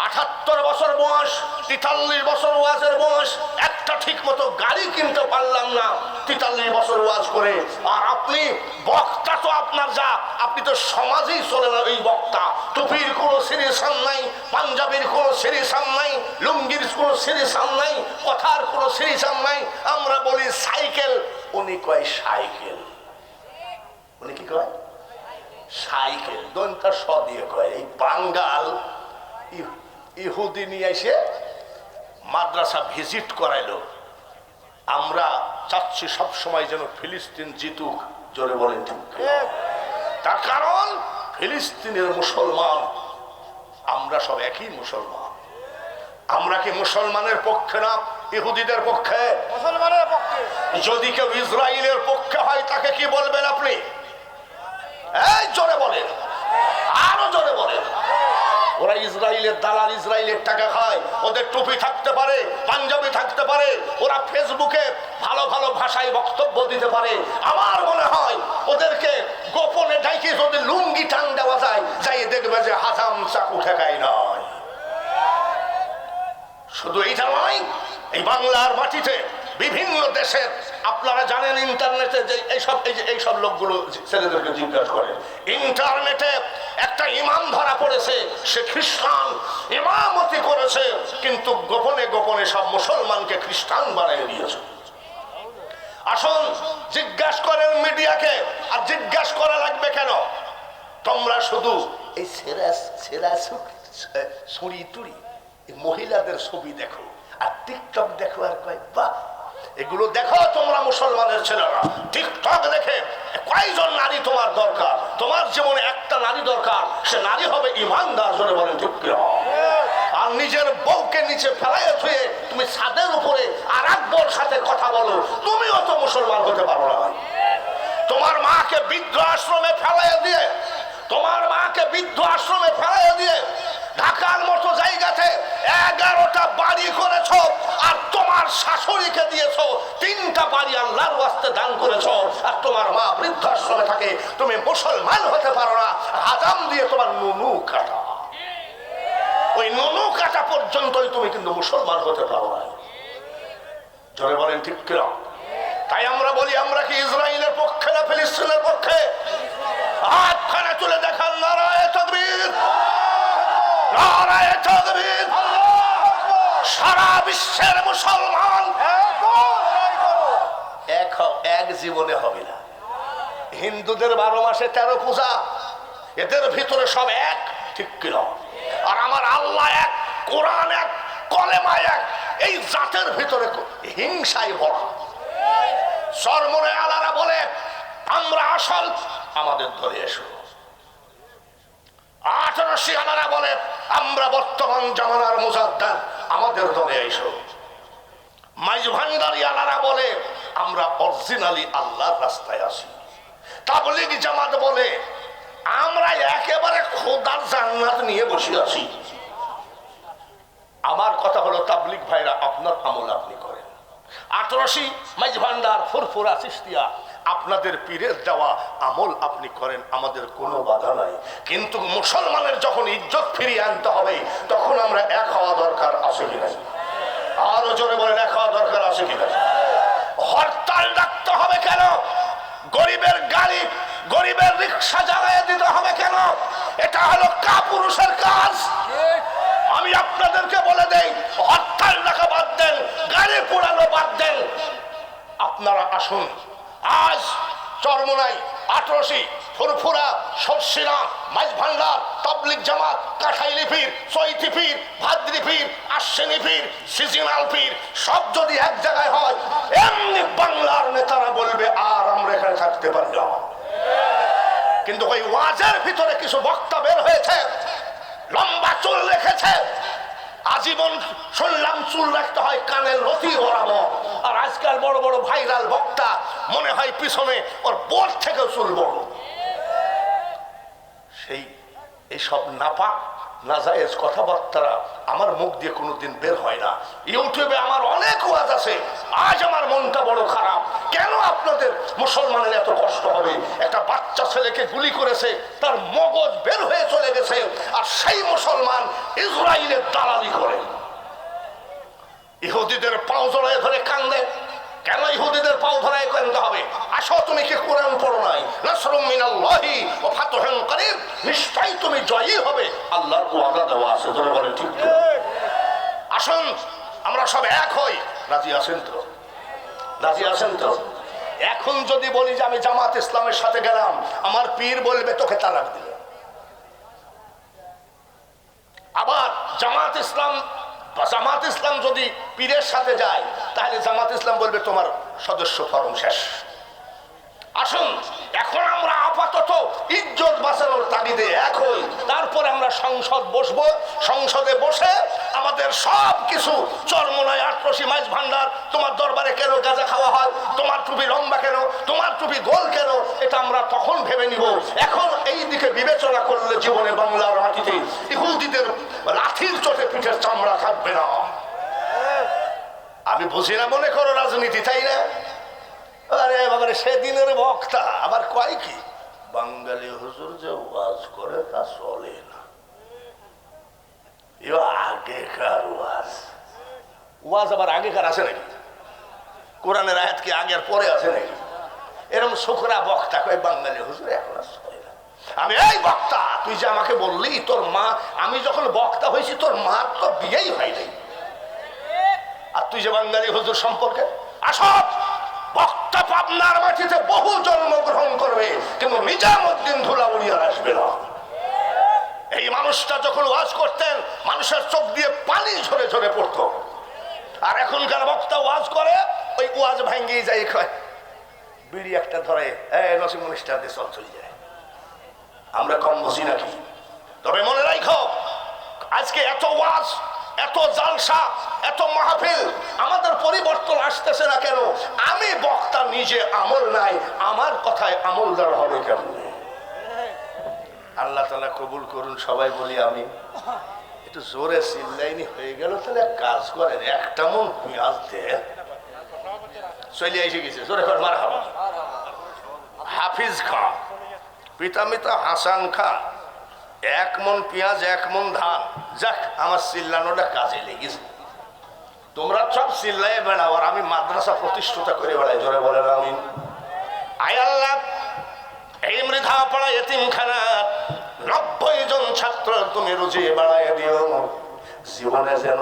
৭৮ বছর বয়স, ৪৩ বছর ওয়াজের বয়স, একটা ঠিক মতো গাড়ি কিনতে পারলাম না ৪৩ বছর ওয়াজ করে। আর আপনি বক্তা তো আপনার যা, আপনি তো সমাজেই চলে না ওই বক্তা। টুপির কোনো সিরিয়াসান নাই, পাঞ্জাবির কোনো সিরিয়াসান নাই, লুঙ্গির কোনো সিরিয়াসান নাই, কথার কোনো সিরিয়াসান নাই। আমরা বলি সাইকেল, উনি কয় সাইকেল। উনি কি কয়? সাইকেল। দন্তা স দিয়ে কয়। এই বাঙ্গাল ইহুদি নিয়ে এসে মাদ্রাসা ভিজিট করাইলো। আমরা চাচ্ছি সব সময় যেন ফিলিস্তিন জিতুক। জোরে বলেন ঠিক? তার কারণ ফিলিস্তিনের মুসলমান, আমরা সব একই মুসলমান। আমরা কি মুসলমানের পক্ষে না ইহুদিদের পক্ষে? মুসলমানের পক্ষে। যদি কেউ ইসরায়েলের পক্ষে হয় তাকে কি বলবেন আপনি? এই জোরে বলেন, আরো জোরে বলেন। ওরা ইসরায়েলের দালাল, ইসরায়েলের টাকা খায়। ওদের টুপি থাকতে পারে, পাঞ্জাবি থাকতে পারে, ওরা ফেসবুকে ভালো ভালো ভাষায় বক্তব্য দিতে পারে। আমার মনে হয় ওদেরকে গোপনে ডাইকে যদি লুঙ্গি টান দেওয়া যায়, যাই দেখবে যে হাজাম চাকু ঠেকায় নয়। শুধু এইটা নয়, এই বাংলার মাটিতে বিভিন্ন দেশের, আপনারা জানেন ইন্টারনেটে যে এইসব লোকগুলো ছেলেদেরকে জিজ্ঞাসা করে, ইন্টারনেটে একটা ইমাম ধরা পড়েছে, সে খ্রিস্টান, ইমামতি করেছে, কিন্তু গোপনে গোপনে সব মুসলমানকে খ্রিস্টান বানিয়ে দিয়েছে। আসুন জিজ্ঞাসা করেন মিডিয়াকে। আর জিজ্ঞাসা করা লাগবে কেন? তোমরা শুধু এই ছুরি টুরি মহিলাদের ছবি দেখো, আর টিকটক দেখো, আর কয় বাহ, এগুলো দেখো তোমরা মুসলমানের ছেলেরা। টিকটক দেখে কয়জন নারী তোমার দরকার? তোমার জীবনে একটা নারী দরকার, সে নারী হবে ইমানদার। জোরে বলেন ঠিক? আর নিজের বউকে নিচে ফেলাইয়া থুয়ে তুমি ছাদের উপরে আর এক বউর সাথে কথা বলো, তুমিও তো মুসলমান হতে পারো না। তোমার মাকে বৃদ্ধ আশ্রমে ফেলাইয়া দিয়ে, তোমার মাকে বৃদ্ধ আশ্রমে ফেলাইয়া দিয়ে ঢাকার মতো জায়গাতে 11টা বাড়ি করেছ, আর তোমার শাশুড়িকে দিয়েছ 3টা বাড়ি আল্লাহর ওয়াস্তে দান করেছ, আর তোমার মা বৃদ্ধাশ্রমে থাকে। তুমি মুসলমান হতে পারো না। হাজাম দিয়ে তোমার নুনু কাটা, ওই নুনু কাটা পর্যন্তই তুমি কিন্তু মুসলমান হতে পারো না। জোরে বলেন ঠিক কিনা? তাই আমরা বলি, আমরা কি ইসরায়েলের পক্ষে না ফিলিস্তিনের পক্ষে? হাতখানা তুলে দেখান, নারায়ে তাকবীর, নারায়ে তাকবীর। সারা বিশ্বের মুসলমান এক জীবনে হবে না। হিন্দুদের 12 মাসে 13 পূজা, এদের ভিতরে সব এক, ঠিক কিনা? আর আমার আল্লাহ এক, কোরআন এক, কলেমা এক। এই জাতের ভিতরে হিংসায় ভরা। সরমনে আলারা বলে আমরা আসল, আমাদের ধরে এসো। 18 আলারা বলে আমরা বর্তমান জামানার মুজাদ্দাদ, আমাদের ধরে এসো। মাইজ ভান্ডারি আলারা বলে আমরা অরিজিনালি আল্লাহর রাস্তায় আছি। তাবলীগ জামাত বলে আমরা একেবারে খোদার জান্নাত নিয়ে বসে আছি। আমার কথা হলো, তাবলীগ ভাইরা আপনার আমল আপনি করেন। 18 মাইজ ভান্ডার, ফুরফুরা, চিশতিয়া, আপনাদের পীরের দেওয়া আমল আপনি করেন, আমাদের কোনো বাধা নাই। কিন্তু মুসলমানের যখন ইজ্জত ফিরিয়ে আনতে হবে, তখন আমরা এক হওয়া দরকার আছে কিনা? আরো জোরে বলেন, এক হওয়া দরকার আছে কিনা? হরতাল ডাকতে হবে কেন? গরিবের গাড়ি, গরিবের রিক্সা জ্বালিয়ে দিতে হবে কেন? এটা হলো কাপুরুষের কাজ। আমি আপনাদেরকে বলে দেই, হরতাল ডাকা বাদ দেন, গাড়ি পোড়ানো বাদ দেন। আপনারা আসুন, আজ চরমোনাই আটরশি, ফুরফুরা, সরসিনা, মাঝভান্ডার, তাবলিগ জামাত, কাঠাইলি পীর, চৈতি পীর, ভাদ্রি পীর, আশ্বিনী পীর, সিজনাল পীর সব যদি এক জায়গায় হয়, এমনি বাংলার নেতারা বলবে আর আমরা এখানে থাকতে পারি না। কিন্তু ওই ওয়াজের ভিতরে কিছু বক্তা বের হয়েছে, লম্বা চুল রেখেছে, আজীবন শুনলাম চুল রাখতে হয় কানের লতি ওড়াবো, আর আজকাল বড় বড় ভাইরাল বক্তা মনে হয় পিছনে ওর বোর থেকে চুল বড়। সেই এইসব নাপাক নাজায়েজ কথাবার্তা আমার মুখ দিয়ে কোনোদিন বের হয় না। ইউটিউবে আমার অনেক ওয়াজ আছে। আজ আমার মনটা বড় খারাপ, কেন আপনাদের মুসলমানের এত কষ্ট হবে? একটা বাচ্চা ছেলেকে গুলি করেছে, তার মগজ বের হয়ে চলে গেছে, আর সেই মুসলমান ইসরায়েলের দালালি করে। ইহুদিদের পাও জড়ায় ধরে কান্দে। কেন ইহুদিদের পাও ধরায় কান্দতে হবে? আসো, তুমি কি কোরআন পড়ো নাই? নাসরুম মিনাল্লাহি ওয়া ফাতহুন করিব, নিশ্চয়ই তুমি জয়ী হবে, আল্লাহর ওয়াদা দেওয়া আছে। ধরে বলেন ঠিক তো? আসুন আমরা সব এক হই। রাজি আছেন তো? রাজি আছেন তো? এখন যদি বলি যে আমি জামাত ইসলামের সাথে গেলাম, আমার পীর বলবে তোকে তালাক দিল। আবার জামাত ইসলাম যদি পীরের সাথে যায়, তাহলে জামাত ইসলাম বলবে তোমার সদস্য ফরম শেষ। আসুন এখন আমরা আপাতত ইজ্জত বাঁচানোর তাগিদে এক হই, তারপরে আমরা সংসদ বসবো। সংসদে বসে আমাদের সব কিছু চরমনায়, আটরশি, মাছ ভান্ডার, তোমার দরবারে কেন গাঁজা খাওয়া হয়, তোমার টুপি লম্বা কেন, তোমার টুপি গোল কেন, এটা আমরা তখন ভেবে নিব। এখন এই দিকে বিবেচনা করলে জীবনে বাংলার মাটিতে ইহুদিদের লাঠির চোটে পিঠের চামড়া থাকবে না। আমি বুঝি না মনে করো রাজনীতি, তাই না? আরে বাবারে, সেদিনের বক্তা আবার কয় কি বাঙালি হুজুর যে ওয়াজ করে তা চলে না, আগেকার ওয়াজ আবার আগেকার আছে নাকি? কোরআনের আয়াত কি আগের পরে আছে নাকি? এরকম শুকরা বক্তা কয় বাঙালি হুজুর এখন আর চলে না। আমি এই বক্তা, তুই যে আমাকে বললি তোর মা, আমি যখন বক্তা হয়েছি তোর মা তো বিয়েই হয় নাই, আর তুই যে বাঙালি হুজুর সম্পর্কে আসব। বক্তা পাবনার মাটিতে বহু জন্মগ্রহণ করবে, কিন্তু নিজামুদ্দিন ধুলাউড়িয়ার আসবে না। এই মানুষটা যখন ওয়াজ করতেন, মানুষের চোখ দিয়ে পানি ঝরে ঝরে পড়তো। আর এখনকার বক্তা ওয়াজ করে, ওই ওয়াজ ভাঙ্গিয়ে যায়, বিড়ি একটা ধরে নসিমুল ইসলাম দিয়ে চলে যায়। আমরা কম বুঝি নাকি? তবে মনে রাখো, আজকে এত ওয়াজ, এত জালসা, এত মাহফিল, আমাদের পরিবর্তন আসতেছে না কেন? আমি বক্তা নিজে আমল নাই, আমার কথায় আমলদার হবে কেমন? আল্লাহ তাআলা কবুল করুন, সবাই বলি আমি। একটু জোরে চিল্লাইনি হয়ে গেল, তাহলে এক কাজ করেন, একটা মন পেঁয়াজ দেন। চলে এসে গেছে, জোরে কর মারহাবা। হাফিজ খান, পিতামিতা হাসান খান, 1 মন পেঁয়াজ, 1 মন ধান। যাক, আমার চিল্লানোটা কাজে লেগেছে। তোমরা সব চিল্লাই বেড়াও, আর আমি মাদ্রাসা প্রতিষ্ঠাতা করে বেড়াই। জোরে বলেন আমিন। আয় আল্লাহ, এই মৃধাপাড়া এতিমখানার 90 জন ছাত্র তুমি রুজি বাড়ায় দিও। জীবনে যেন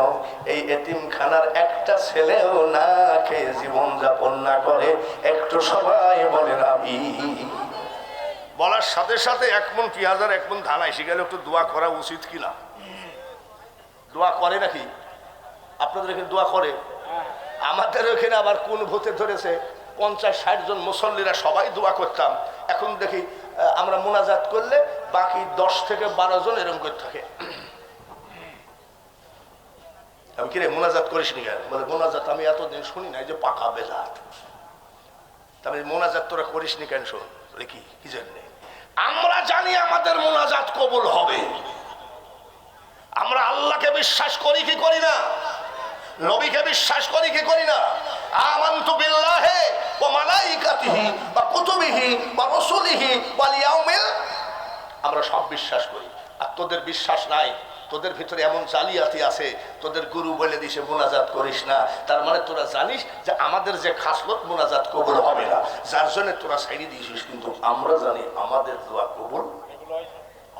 এই এতিমখানার একটা ছেলেও না খেয়ে জীবন যাপন না করে, একটু সবাই বলেন আমিন। বলার সাথে সাথে 1 মন পেঁয়াজ আর 1 মন ধান এসে গেলে একটু দোয়া করা উচিত কিনা? দোয়া করে নাকি? আপনাদের এখানে দোয়া করে? আমাদের এখানে আবার কোন ভূতে ধরেছে, 50-60 জন মুসল্লিরা সবাই দোয়া করতাম। এখন দেখি আমরা মোনাজাত করলে বাকি 10 থেকে 12 জন এরকম করে থাকে। আমি কিরে মোনাজাত করিস নি কেন? বলে মোনাজাত আমি এতদিন শুনি নাই, যে পাকা বেদাত। তাহলে মোনাজাত তোরা করিস নি কেন? শোন কি জন্য? আমরা জানি আমাদের মোনাজাত কবুল হবে। আমরা আল্লাহকে বিশ্বাস করি কি করি না? নবীকে বিশ্বাস করি কি করি না? আমানতু বিল্লাহি ওয়া মালাইকাতিহি ওয়া কুতুবিহি ওয়া রাসূলিহি ওয়াল ইয়াউমিল, আমরা সব বিশ্বাস করি। আর তোদের বিশ্বাস নাই, তোদের ভিতরে এমন জালিয়াতি আছে, তোদের গুরু বলে দিছে মোনাজাত করিস না, তার মানে তোরা জানিস যে আমাদের যে খাসলত মোনাজাত কবুল হবে না, যার জন্য তোরা ছাইড়ে দিয়েছিস। কিন্তু আমরা জানি আমাদের দোয়া কবুল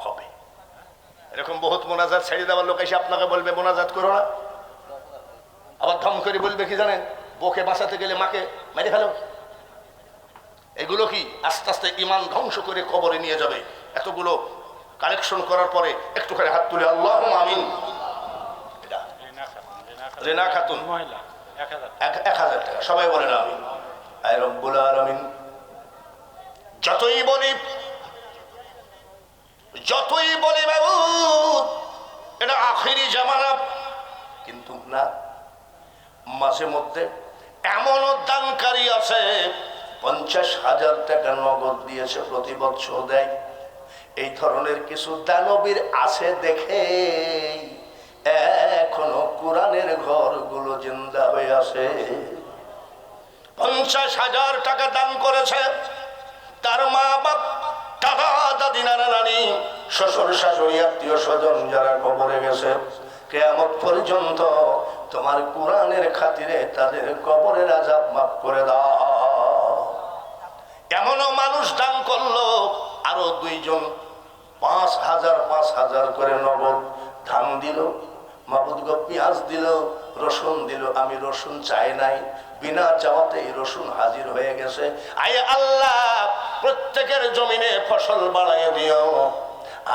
হবে। এরকম বহুত মোনাজাত ছেড়ে দেওয়ার লোক এসে আপনাকে বলবে মোনাজাত করো না, আবার ধম করে বলবে কি জানেন, বউকে বাঁচাতে গেলে মাকে মেরে ফেলো। এগুলো কি আস্তে আস্তে ইমান ধ্বংস করে কবরে নিয়ে যাবে। এতগুলো কালেকশন করার পরে একটুখানি হাত তুলে আল্লাহুম্মা আমিন। রেনা খাতুন 1000 টাকা, সবাই বলেন আমিন। আয় রব্বুল আলামিন, যতই বলি মাবুদ এটা আখিরি জামানা, কিন্তু না, মাঝে মধ্যে এমনও দানকারী আছে 50,000 টাকা নগদ দিয়েছে, প্রতি বছর দেয়। এই ধরনের কিছু দানবীর আছে দেখে এখনো কোরআনের ঘরগুলো জিন্দা হয়ে আছে। 50,000 টাকা দান করেছে, তার মা বাপ, দাদা দাদি, নানা নানি, শ্বশুর শাশুড়ি, আত্মীয় স্বজন যারা কবরে গেছে, কিয়ামত পর্যন্ত তোমার কোরআনের খাতিরে তাদের কবরের আযাব মাফ করে দাও। এমনও মানুষ দান করলো, আরো 2 জন 5,000 করে নগদ ধান দিল। মাবুদ গো, পেঁয়াজ দিল, রসুন দিল, আমি রসুন চাই নাই, বিনা চাওয়াতেই রসুন হাজির হয়ে গেছে। আয় আল্লাহ, প্রত্যেকের জমিনে ফসল বাড়াইয়ে দিও,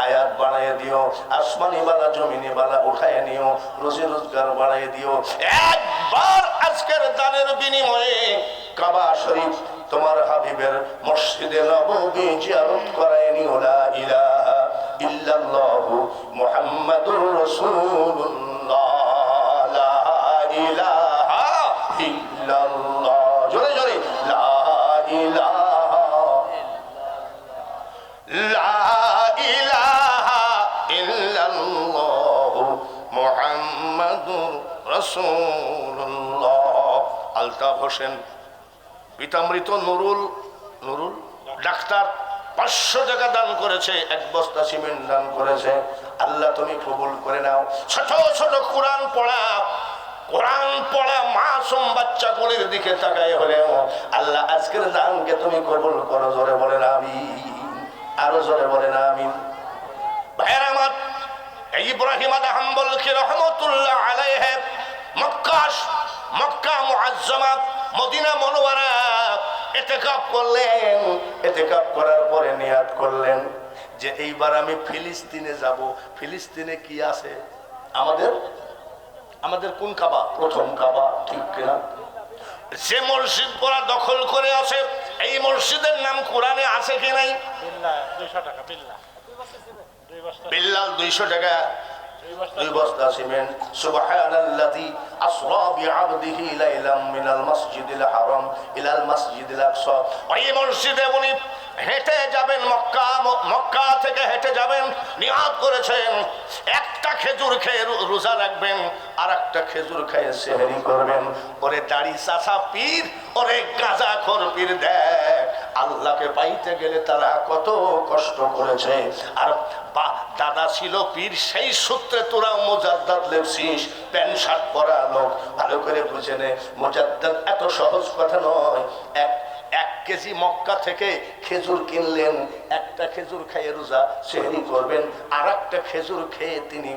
আয়াত বাড়াইয়ে দিও, আসমানি বালা জমিনি বালা উঠায় নিও, রোজি রোজগার বাড়াইয়ে দিও। একবার আজকের দানের বিনিময়ে কাবা শরীফ তোমার হাবিবের মসজিদে নববী জিয়ারত করায় নিও। লা ইলাহা ইল্লাল্লাহু মুহাম্মাদুর রাসূলুল্লাহ, লা ইলাহা ইল্লাল্লাহ, জোরে জোরে লা ইলাহা লা ইলাহা ইল্লাল্লাহু মুহাম্মাদুর রাসূলুল্লাহ। আলতাফ হোসেন, পিতামৃত নুরুল ডাক্তার 500 টাকা দান করেছে, 1 বস্তা সিমেন্ট দান করেছে। আল্লাহ তুমি কবুল করে নাও। ছোট ছোট কোরআন পড়া মাসুম বাচ্চাগুলির দিকে তাকায় হলেও আল্লাহ আজকের দানকে তুমি কবুল করো। জোরে বলেন আমিন, আরো জোরে বলেন আমিন। ভাইয়ের আমার, ইব্রাহিম আদা হাম্বলকে রহমতুল্লাহ আলাইহি মক্কা মুআজ্জামা মদিনা মুনওয়ারা ইতিকাফ করলেন। ইতিকাফ করার পরে নিয়াত করলেন যে এইবার আমি ফিলিস্তিনে যাব। ফিলিস্তিনে কি আছে? আমাদের কোন কাবা? প্রথম কাবা, ঠিক কিনা? যে মসজিদ ওরা দখল করে আছে, এই মসজিদের নাম কোরআনে আছে কি নাই? বিল্লাল 200 টাকা, 2 বস্তা সিমেন্ট। সুবহানাল্লাযী আসরা বিআবদিহি লাইলাম মিনাল মাসজিদিল হারাম ইলাল মাসজিদিল আকসা। ওই মসজিদে উনি হেঁটে যাবেন, মক্কা থেকে হেঁটে যাবেন। নিয়াত করেছেন একটা খেজুর খেয়ে রোজা রাখবেন, আর একটা খেজুর খেয়ে সেহরি করবেন। ওরে দাড়ি চাচা পীর, ওরে গাঁজাখোর পীর, দেখ আল্লাহকে পাইতে গেলে তারা কত কষ্ট করেছে। আর দাদা ছিল পীর, সেই সূত্রে তোরা মুজাদ্দাদ লেখছিস। প্যান্ট শার্ট পরা লোক ভালো করে বুঝে নে, মুজাদ্দাদ এত সহজ কথা নয়। 1 কেজি মক্কা থেকে খেজুর কিনলেন, একটা খেজুর খেয়ে রোজা সেহরি করবেন, আর একটা খেজুর খেয়ে তিনি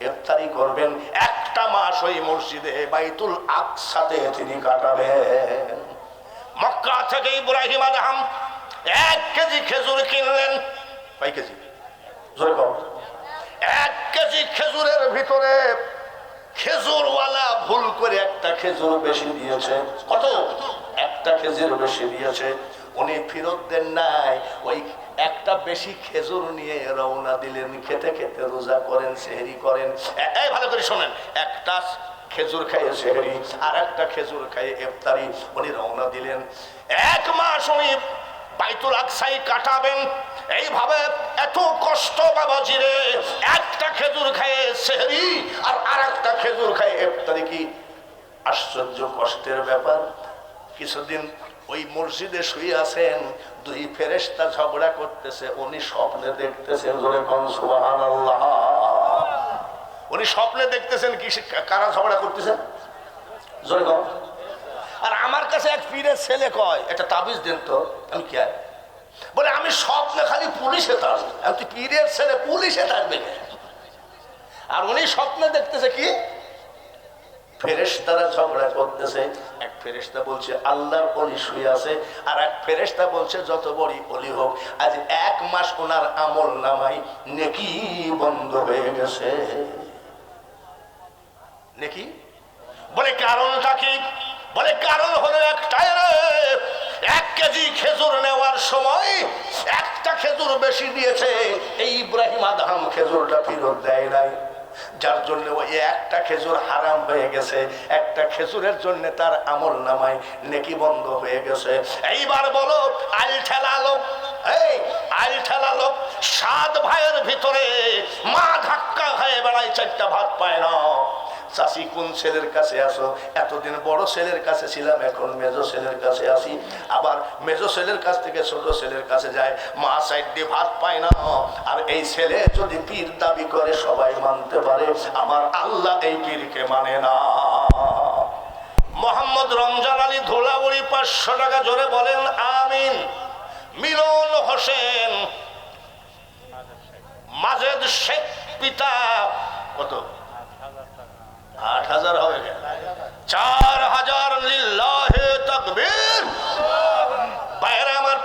ইফতারি করবেন। একটা মাস ওই মসজিদে বাইতুল আকসাতে তিনি কাটাবেন। মক্কা থেকে ইব্রাহিম আদহাম 1 কেজি খেজুর কিনলেন। 5 কেজি, 1 কেজি খেজুরের ভিতরে খেজুরওয়ালা ভুল করে একটা খেজুর বেশি দিয়েছে। কত? একটা খেজুর বেশি দিয়েছে। উনি ফেরত দেন নাই, ওই একটা বেশি খেজুর নিয়ে রওনা দিলেন। খেতে খেতে রোজা করেন, সেহরি করেন। এই ভালো করে শোনেন, একটা খেজুর খাইয়ে সেহরি, আর একটা খেজুর খাইয়ে ইফতারি। উনি রওনা দিলেন। 1 মাস উনি বাইতুল আকসাই কাটাবেন। এইভাবে এত কষ্ট বাবাজি রে, একটা খেজুর খাইয়ে সেহরি আর একটা খেজুর খাইয়ে ইফতারি। কি আশ্চর্য কষ্টের ব্যাপার। কিছুদিন ওই মসজিদে শুয়ে আছেন, 2 ফেরেশতা ঝগড়া করতেছে। উনি স্বপ্নে দেখতেছেন। জোরে কোন সুবহানাল্লাহ। উনি স্বপ্নে দেখতেছেন কি, কারা ঝগড়া করতেছেন? জোরে কোন। আর আমার কাছে এক পীরের ছেলে কয়, এটা তাবিজ দেন তো। আমি কি বলে, আমি স্বপ্নে খালি পুলিশে থাকবে। আমি পীরের ছেলে পুলিশে থাকবে। আর উনি স্বপ্নে দেখতেছে কি, ফেরেশতারা ঝগড়া করতেছে। এক ফেরেশতা বলছে আল্লাহর ওলি শুয়ে আছে, আর এক ফেরেশতা বলছে যত বড়ই ওলি হোক আজ 1 মাস ওনার আমল নামাই নেকি বন্ধ হয়ে গেছে। নেকি বলে কারণটা কি? বলে কারণ হলো একটাই রে, 1 কেজি খেজুর নেওয়ার সময় একটা খেজুর বেশি দিয়েছে, এই ইব্রাহিম আদম খেজুরটা ফেরত দেয় নাই, যার জন্য ওই একটা খেজুর হারাম হয়ে গেছে। একটা খেজুরের জন্য তার আমল নামায় নেকি বন্ধ হয়ে গেছে। এইবার বলো আইল ঠেলালো, এই আইল ঠেলালো 7 ভাইয়ের ভিতরে মা ধাক্কা খায় বেড়ায়, 4টা ভাত পায় না। চাষি কোন ছেলের কাছে আসো? এতদিন বড় ছেলের কাছে ছিলাম, এখন মেজো ছেলের কাছে আসি। আবার মেজো ছেলের কাছ থেকে ছোট ছেলের কাছে যায়, মা 4 ভাত পায় না। আর এই ছেলে যদি পীর দাবি করে সবাই মানতে পারে, আমার আল্লাহ এই পীরকে মানে না। মোহাম্মদ রমজান আলী ধুলাউড়ি 500 টাকা জোরে বলেন আমিন। মিলন হোসেন মাজেদ শেখ পিতা কত? 8,000 হবে, 4,000 লিল্লাহে তাকবীর। বাইরে আমার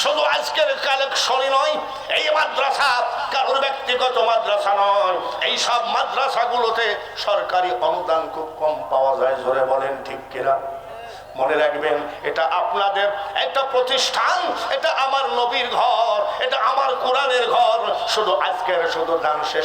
শুধু আজকের কালেকশনই নয়, এই মাদ্রাসা কারোর ব্যক্তিগত মাদ্রাসা নয়, এই সব মাদ্রাসাগুলোতে সরকারি অনুদান খুব কম পাওয়া যায়, জোরে বলেন ঠিক কিনা? মনে রাখবেন, এটা আপনাদের একটা প্রতিষ্ঠান, এটা আমার নবীর ঘর, এটা আমার কোরআনের ঘর। শুধু আজকের শুধু দান শেষ